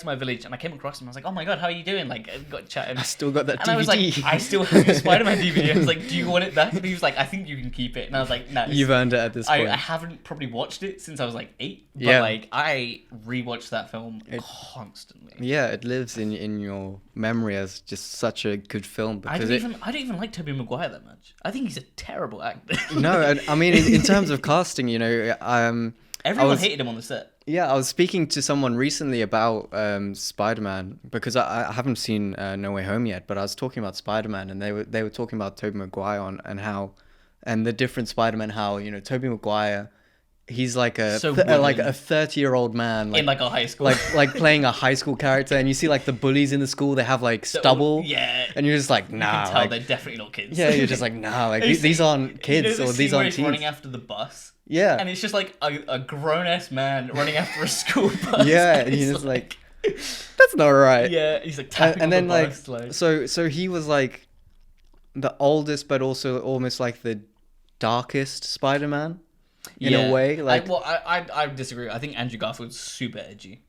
my village and I came across him. I was like, oh my God, how are you doing? Like, I got chatting. I still got that DVD. And I was like, I still have your Spider-Man DVD. I was like, do you want it back? And he was like, I think you can keep it. And I was like, no. You've earned it at this point. I haven't probably watched it since I was like 8. But, like, I rewatched that film constantly. Yeah, it lives in your memory as just such a good film. Because I don't even like Tobey Maguire that much. I think he's a terrible actor. No, I mean, in terms of casting, you know, everyone hated him on the set. Yeah, I was speaking to someone recently about Spider-Man because I haven't seen No Way Home yet, but I was talking about Spider-Man and they were talking about Tobey Maguire and the different Spider-Man, how, you know, Tobey Maguire, he's like a 30-year-old man in like a high school, like playing a high school character, and you see like the bullies in the school, they have like stubble, and you're just like, nah, you can tell they're definitely not kids. Yeah, you're just like, nah, like these aren't kids, or these aren't teens. Running after the bus. Yeah, and it's just like a grown-ass man running after a school bus. Yeah, and he's just like, that's not right. Yeah, he's like tapping and then the bus, like so he was like the oldest, but also almost like the darkest Spider-Man. In a way, like I disagree. I think Andrew Garfield's super edgy.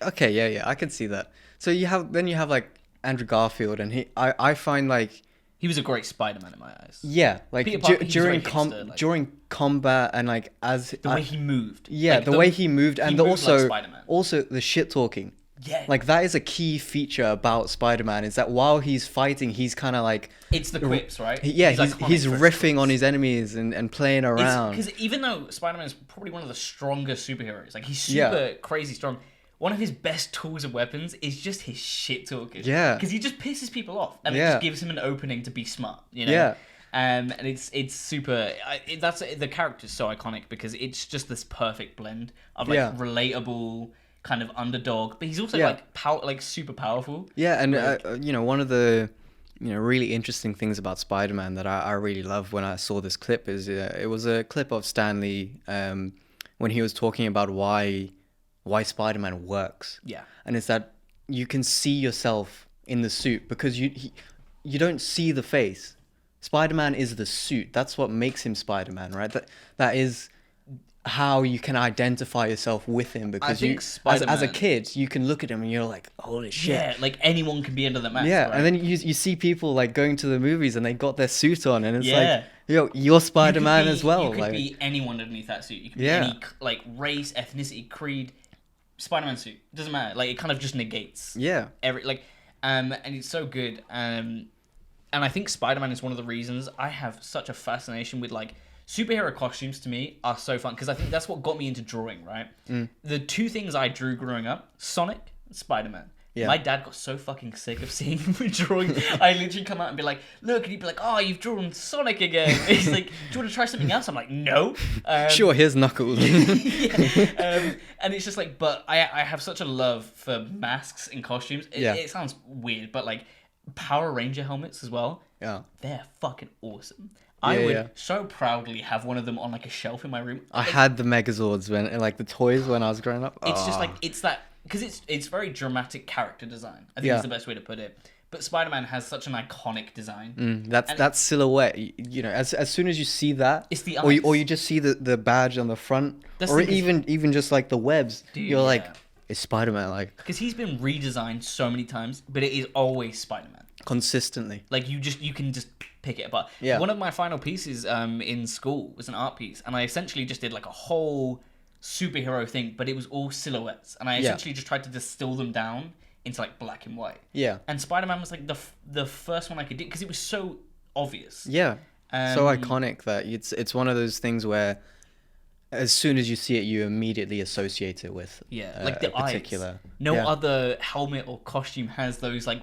Okay, yeah, I can see that. So you have like Andrew Garfield, and I find like he was a great Spider-Man in my eyes. Yeah, like during combat and like as the way he moved. Yeah, like the way he moved, and also the shit talking. Yeah. Like that is a key feature about Spider-Man, is that while he's fighting, he's kind of like... It's the quips, right? Yeah, he's riffing on his enemies and playing around. Because even though Spider-Man is probably one of the strongest superheroes, like he's super crazy strong, one of his best tools and weapons is just his shit talking. Yeah. Because he just pisses people off, and it just gives him an opening to be smart, you know? Yeah. And it's super... the character's so iconic because it's just this perfect blend of like relatable... kind of underdog, but he's also like super powerful. Yeah, and you know, one of the really interesting things about Spider-Man that I really love when I saw this clip is it was a clip of Stan Lee when he was talking about why Spider-Man works. Yeah, and it's that you can see yourself in the suit because you don't see the face. Spider-Man is the suit. That's what makes him Spider-Man, right? That is how you can identify yourself with him, because you as a kid you can look at him and you're like, holy shit, yeah, like anyone can be under the mask. Yeah, right? And then you see people like going to the movies and they got their suit on and it's like, yo, you're Spider-Man as well. You could be anyone underneath that suit. You can be any like race, ethnicity, creed. Spider-Man suit, doesn't matter. Like it kind of just negates every like and it's so good. And I think Spider-Man is one of the reasons I have such a fascination with like superhero costumes. To me are so fun because I think that's what got me into drawing, right? The two things I drew growing up, Sonic and Spider-Man. Yeah. My dad got so fucking sick of seeing me drawing. I literally come out and be like, look, and he'd be like, oh, you've drawn Sonic again. And he's like, do you want to try something else? I'm like, no. Sure, here's Knuckles. And it's just like, but I have such a love for masks and costumes. It sounds weird, but like Power Ranger helmets as well. Yeah. They're fucking awesome. I would so proudly have one of them on like a shelf in my room. I had the Megazords when like the toys when I was growing up. It's just like it's that because it's very dramatic character design. I think that's the best way to put it. But Spider-Man has such an iconic design. That silhouette, you know, as soon as you see that, it's the eyes. Or you just see the badge on the front, or even just like the webs. Dude, you're like, it's Spider-Man, like because he's been redesigned so many times, but it is always Spider-Man consistently. Like you can just pick it apart. One of my final pieces in school was an art piece, and I essentially just did like a whole superhero thing, but it was all silhouettes, and I essentially just tried to distill them down into like black and white. Yeah. And Spider-Man was like the first one I could do because it was so obvious. Yeah. So iconic that it's one of those things where as soon as you see it, you immediately associate it with like the particular eyes. No other helmet or costume has those like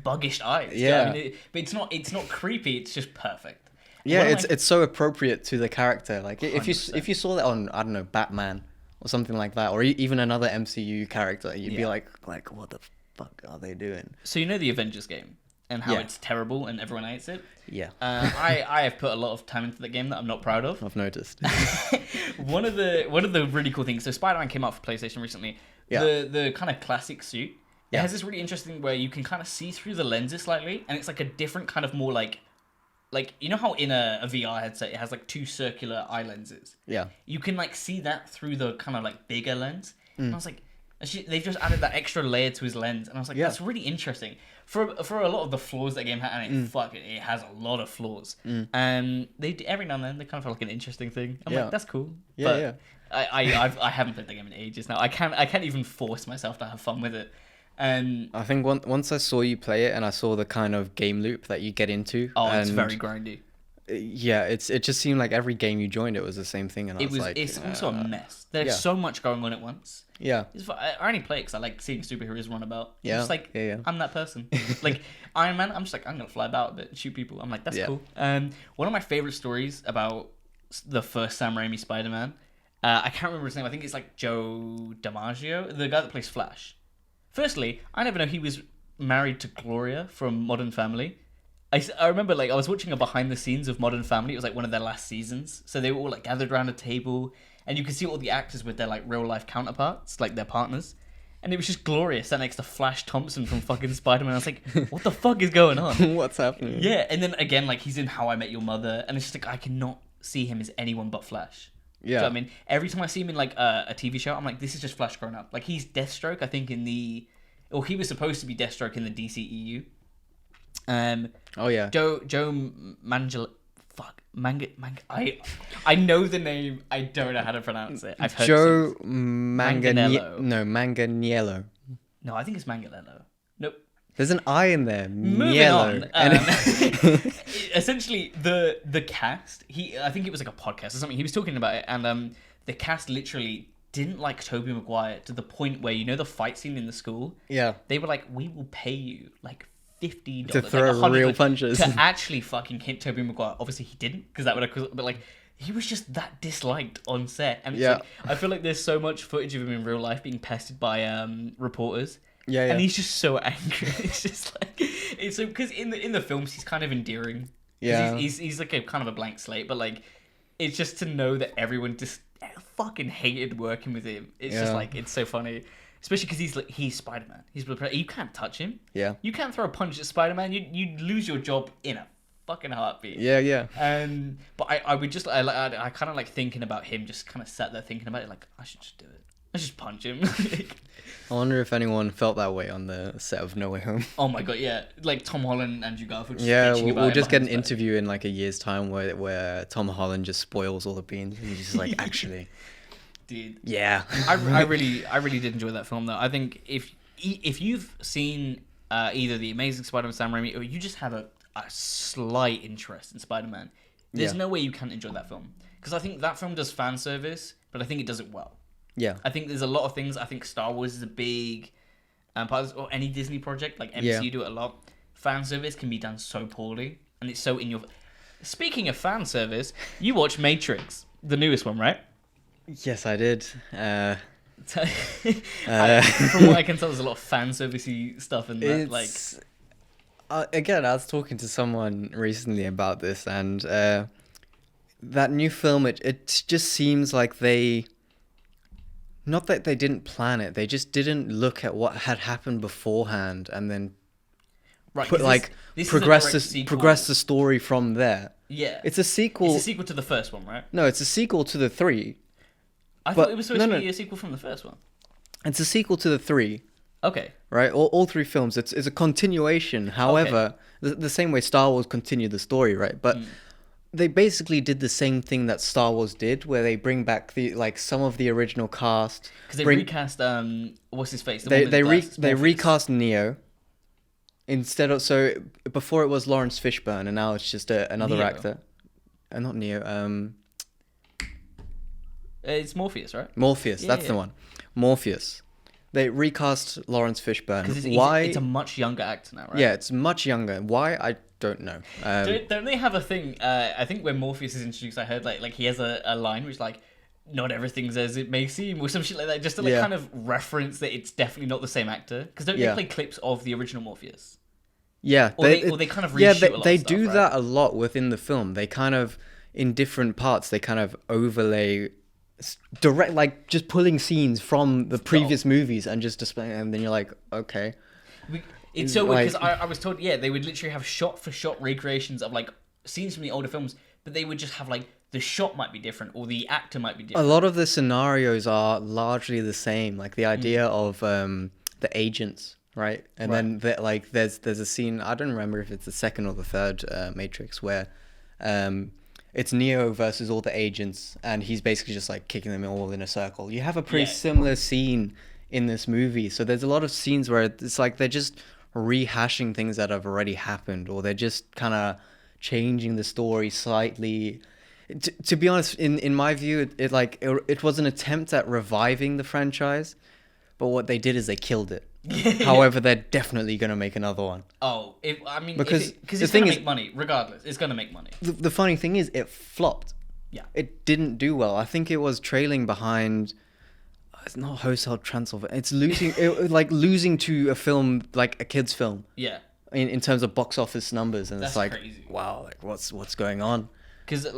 buggish eyes. Yeah. I mean, but it's not creepy. It's just perfect. Yeah, it's so appropriate to the character. Like, if you saw that on, I don't know, Batman or something like that, or even another MCU character, you'd be like, what the fuck are they doing? So you know the Avengers game and how it's terrible and everyone hates it? Yeah. I have put a lot of time into the game that I'm not proud of. I've noticed. One of the really cool things. So Spider-Man came out for PlayStation recently. Yeah. The kind of classic suit. It has this really interesting where you can kind of see through the lenses slightly, and it's like a different kind of more like you know how in a VR headset it has like two circular eye lenses. Yeah. You can like see that through the kind of like bigger lens. And I was like, they've just added that extra layer to his lens, and I was like, that's really interesting. For a lot of the flaws that game had, and it has a lot of flaws. And they every now and then they kind of feel like an interesting thing. I'm like, that's cool. Yeah, but I haven't played the game in ages now. I can't even force myself to have fun with it. And I think once I saw you play it, and I saw the kind of game loop that you get into. Oh, it's very grindy. Yeah, it just seemed like every game you joined, it was the same thing, and it's also a mess. There's so much going on at once. Yeah, I only play it because I like seeing superheroes run about. Yeah, just like I'm that person. Like Iron Man, I'm just like, I'm gonna fly about a bit and shoot people. I'm like, that's cool. One of my favorite stories about the first Sam Raimi Spider-Man, I can't remember his name. I think it's like Joe DiMaggio, the guy that plays Flash. Firstly, I never know he was married to Gloria from Modern Family. I remember like I was watching a behind the scenes of Modern Family. It was like one of their last seasons, so they were all like gathered around a table, and you could see all the actors with their like real life counterparts, like their partners, and it was just Gloria sat next to Flash Thompson from fucking Spider-Man. I was like, what the fuck is going on? What's happening? Yeah, and then again like he's in How I Met Your Mother, and it's just like I cannot see him as anyone but Flash. Yeah, do you know what I mean, every time I see him in like a TV show, I'm like, this is just Flash grown up. Like he's Deathstroke, I think he was supposed to be Deathstroke in the DCEU. Joe Mangel. Fuck, I know the name. I don't know how to pronounce it. I've heard Joe Manganiello. No, Manganiello. No, I think it's Manganiello. Nope. There's an I in there. Moving on. Essentially, the cast. I think it was like a podcast or something. He was talking about it, and the cast literally didn't like Tobey Maguire to the point where, you know, the fight scene in the school. Yeah. They were like, we will pay you like $50 to throw like real punches to actually fucking hit Tobey Maguire. Obviously he didn't, because that would have, but like he was just that disliked on set, and it's like, I feel like there's so much footage of him in real life being pestered by reporters. Yeah, and he's just so angry. It's just like, it's so, because in the films he's kind of endearing. Yeah, he's like a kind of a blank slate, but like it's just to know that everyone just fucking hated working with him. It's just like, it's so funny. Especially because he's Spider-Man. You can't touch him. Yeah. You can't throw a punch at Spider-Man. You'd lose your job in a fucking heartbeat. Yeah, yeah. But I would just, I kind of like thinking about him, just kind of sat there thinking about it, like, I should just do it. I should just punch him. I wonder if anyone felt that way on the set of No Way Home. Oh my god, yeah. Like Tom Holland and Andrew Garfield. We'll just get an interview in like a year's time where Tom Holland just spoils all the beans, and he's just like, actually... Dude, yeah. I really did enjoy that film though. I think if you've seen either The Amazing Spider-Man Sam Raimi, or you just have a slight interest in Spider-Man, there's no way you can't enjoy that film, because I think that film does fan service, but I think it does it well. Yeah, I think there's a lot of things. I think Star Wars is a big part of this, or any Disney project, like MCU do it a lot. Fan service can be done so poorly, and it's so in your. Speaking of fan service, you watched Matrix, the newest one, right? Yes, I did. From what I can tell, there's a lot of fan servicey stuff in that. Like, again, I was talking to someone recently about this, and that new film, it just seems like not that they didn't plan it, they just didn't look at what had happened beforehand, and then progress the story from there. Yeah, it's a sequel. It's a sequel to the first one, right? No, it's a sequel to the 3. I thought it was supposed to be a sequel from the first one. It's a sequel to the 3. Okay. Right? All 3 films. It's a continuation. However, the same way Star Wars continued the story, right? But they basically did the same thing that Star Wars did, where they bring back some of the original cast. Because they recast what's his face? They recast Neo. Instead of, so before it was Lawrence Fishburne, and now it's just another actor. Not Neo. It's Morpheus, right? Morpheus, that's the one. Morpheus. They recast Lawrence Fishburne. Because Why? it's a much younger actor now, right? Yeah, it's much younger. Why? I don't know. Don't they have a thing? I think when Morpheus is introduced, I heard like he has a line which like, not everything's as it may seem, or some shit like that, just to like kind of reference that it's definitely not the same actor. Because don't they play clips of the original Morpheus? Yeah, or they kind of reshoot a lot they of stuff, do right? that a lot within the film. They kind of in different parts they kind of overlay direct, like just pulling scenes from the previous movies and just displaying them, and then you're like, okay. It's so weird because I was told, they would literally have shot for shot recreations of like scenes from the older films, but they would just have like the shot might be different or the actor might be different. A lot of the scenarios are largely the same, like the idea of the agents, right? And then there's a scene, I don't remember if it's the second or the third Matrix, where it's Neo versus all the agents, and he's basically just like kicking them all in a circle. You have a pretty similar scene in this movie. So there's a lot of scenes where it's like they're just rehashing things that have already happened, or they're just kind of changing the story slightly. To be honest, in my view, it was an attempt at reviving the franchise, but what they did is they killed it. However, they're definitely going to make another one. Oh, because it's going to make money, regardless. It's going to make money. The funny thing is, it flopped. Yeah. It didn't do well. I think it was trailing behind... It's not Hotel Transylvania. It's losing to a film, like a kid's film. Yeah. In terms of box office numbers. And That's it's like, crazy. Wow, like what's going on? Because this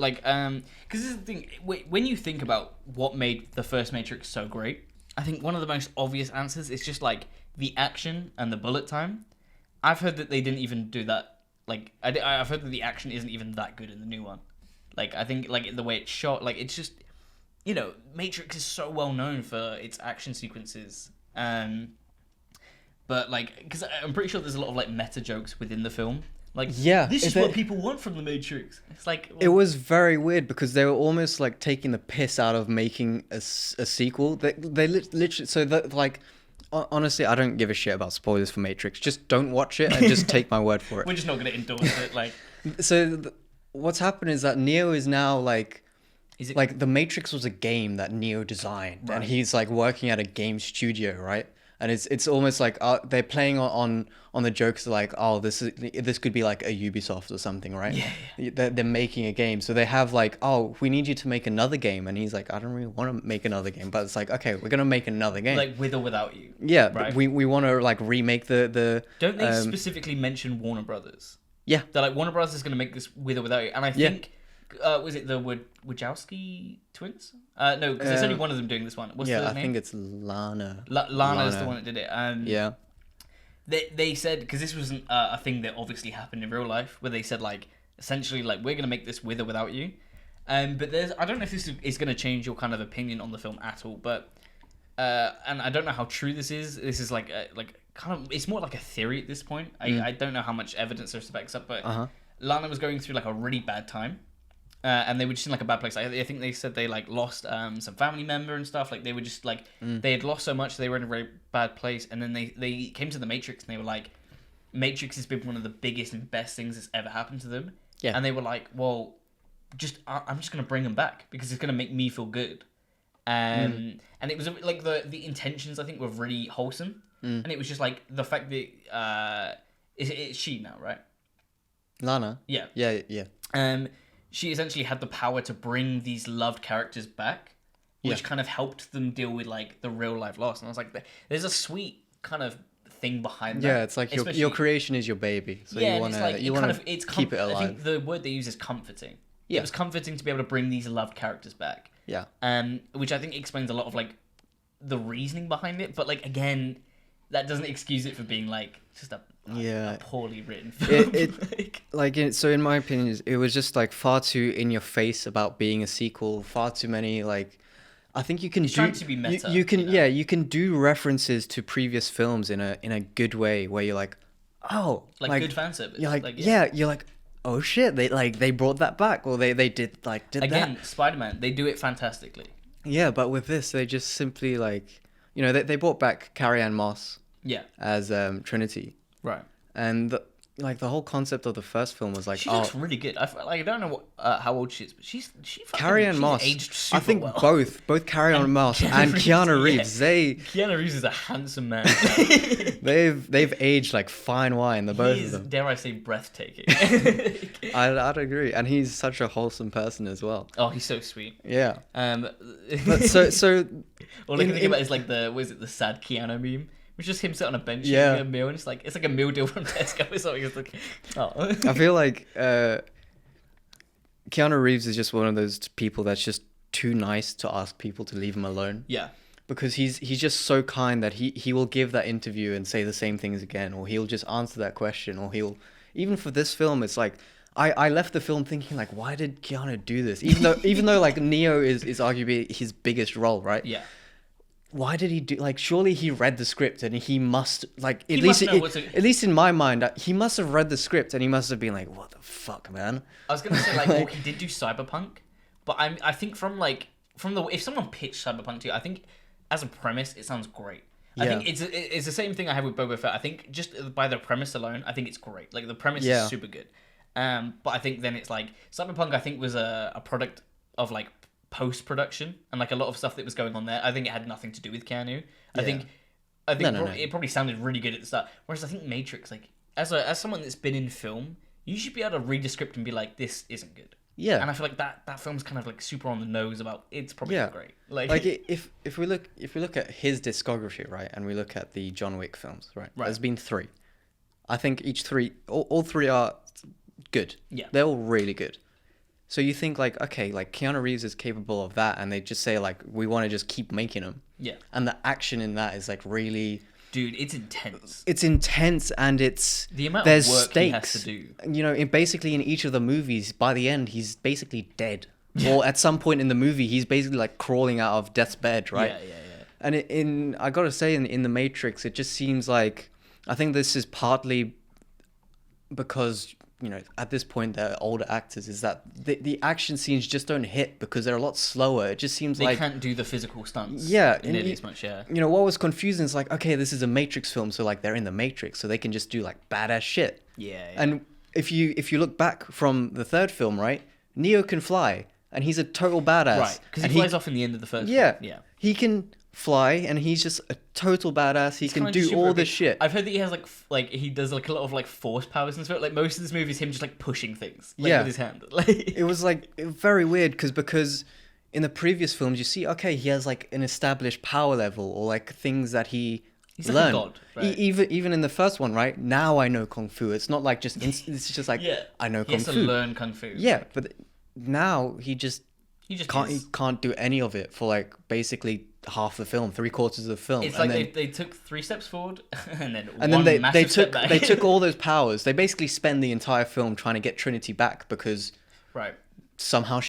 is the thing. When you think about what made the first Matrix so great, I think one of the most obvious answers is just like the action and the bullet time. I've heard that they didn't even do that. Like I've heard that the action isn't even that good in the new one. Like I think like the way it's shot, like it's just, you know, Matrix is so well known for its action sequences. But like, because I'm pretty sure there's a lot of like meta jokes within the film. Like, this is what people want from the Matrix. It's like... Well, it was very weird because they were almost like taking the piss out of making a sequel. They literally... So that, like, honestly, I don't give a shit about spoilers for Matrix. Just don't watch it and just take my word for it. We're just not going to endorse it. Like, so what's happened is that Neo is now like... Like, the Matrix was a game that Neo designed. Right. And he's like working at a game studio, right? And it's almost like they're playing on the jokes like, oh, this could be like a Ubisoft or something, right? Yeah. They're making a game, so they have like, oh, we need you to make another game, and he's like, I don't really want to make another game, but it's like, okay, we're gonna make another game, like with or without you. Yeah, right? we want to like remake the. Don't they specifically mention Warner Brothers? Yeah, they're like, Warner Brothers is gonna make this with or without you, and I think. Was it the Wachowski twins? No, because there's only one of them doing this one. What's the name? I think it's Lana. Lana's the one that did it. Yeah. They said, because this wasn't a thing that obviously happened in real life, where they said like, essentially like, we're gonna make this with or without you. But I don't know if this is gonna change your kind of opinion on the film at all, but and I don't know how true this is. This is like kind of, it's more like a theory at this point. I don't know how much evidence there backs up, but Lana was going through like a really bad time. And they were just in like a bad place. I think they said they like lost some family member and stuff. Like they were just like they had lost so much, they were in a very bad place. And then they came to the Matrix and they were like, Matrix has been one of the biggest and best things that's ever happened to them. Yeah. And they were like, well, I'm just gonna bring them back because it's gonna make me feel good. And it was like the intentions I think were really wholesome. And it was just like the fact that it's she now, right? Lana. Yeah. Yeah. She essentially had the power to bring these loved characters back, which kind of helped them deal with like the real life loss. And I was like, there's a sweet kind of thing behind that. Yeah, it's like your creation is your baby, so you want to keep it alive. I think the word they use is comforting. Yeah, it was comforting to be able to bring these loved characters back. Yeah, which I think explains a lot of like the reasoning behind it. But like again, that doesn't excuse it for being like just a poorly written film. So in my opinion, it was just like far too in your face about being a sequel. Far too many like, I think you can trying to be meta. You can you can do references to previous films in a good way where you're like, oh, like good fan service. You're like you're like, oh shit, they brought that back, or they did again, that. Spider-Man, they do it fantastically. Yeah, but with this, they just simply like, they brought back Carrie-Anne Moss. Yeah. As Trinity. Right. And like the whole concept of the first film was like, She looks really good. I don't know how old she is, but she Carrie-Anne she's Moss. aged super I think well. both Carrie-Anne Moss and Keanu Reeves, Keanu Reeves is a handsome man. they've aged like fine wine. The both of them. Dare I say, breathtaking. I'd agree, and he's such a wholesome person as well. Oh, he's so sweet. Yeah. But so. All I can think about is like the sad Keanu meme. It was just him sitting on a bench Yeah. eating a meal, and it's like a meal deal from Tesco or something. It's like, oh. I feel like Keanu Reeves is just one of those people that's just too nice to ask people to leave him alone. Yeah. Because he's just so kind that he will give that interview and say the same things again, or he'll just answer that question, or he'll even for this film, it's like I left the film thinking like, why did Keanu do this? Even though like Neo is arguably his biggest role, right? Yeah. Why did he do like? Surely he read the script and he must like at least in my mind he must have read the script and he must have been like, what the fuck, man? I was gonna say like, well, he did do Cyberpunk, but I think from the if someone pitched Cyberpunk to you, I think as a premise it sounds great. Yeah. I think it's the same thing I have with Boba Fett. I think just by the premise alone, I think it's great. Like the premise is super good. But I think then it's like Cyberpunk. I think was a product of like post-production and like a lot of stuff that was going on there. I think it had nothing to do with Keanu. I think it probably sounded really good at the start. Whereas I think Matrix, like as someone that's been in film, you should be able to read the script and be like, this isn't good. Yeah. And I feel like that film's kind of like super on the nose about it's probably not great. Like if we look at his discography, right, and we look at the John Wick films, right? There's been 3. I think all 3 are good. Yeah. They're all really good. So you think like, okay, like Keanu Reeves is capable of that, and they just say like, we want to just keep making them. Yeah. And the action in that is like really, dude, it's intense. It's intense, and it's the amount there's of work stakes. He has to do. You know, basically in each of the movies, by the end, he's basically dead. Or at some point in the movie, he's basically like crawling out of death's bed, right? Yeah. And I gotta say, in the Matrix, it just seems like, I think this is partly because, you know, at this point they're older actors, is that the action scenes just don't hit because they're a lot slower. It just seems they can't do the physical stunts. Yeah, nearly as much. Yeah. You know what was confusing is like, okay, this is a Matrix film, so like they're in the Matrix, so they can just do like badass shit. Yeah. And if you look back from the 3rd film, right, Neo can fly, and he's a total badass. Right, because he flies off in the end of the first. Yeah. Film. Yeah. He can fly, and he's just a total badass. He can do all this shit. I've heard that he has like he does like a lot of like force powers and stuff. Like most of this movie is him just like pushing things with his hand. Like it was like very weird because in the previous films you see, okay, he has like an established power level or like things that he's learned. Like a god, right? Even in the first one, right? Now I know kung fu. It's not like just it's just like I know kung fu. He has to learn kung fu. Yeah, but now he just can't do any of it for like basically half the film, 3/4 of the film. It's and like they took 3 steps forward and then they step back. they took all those powers. They basically spend the entire film trying to get Trinity back because right somehow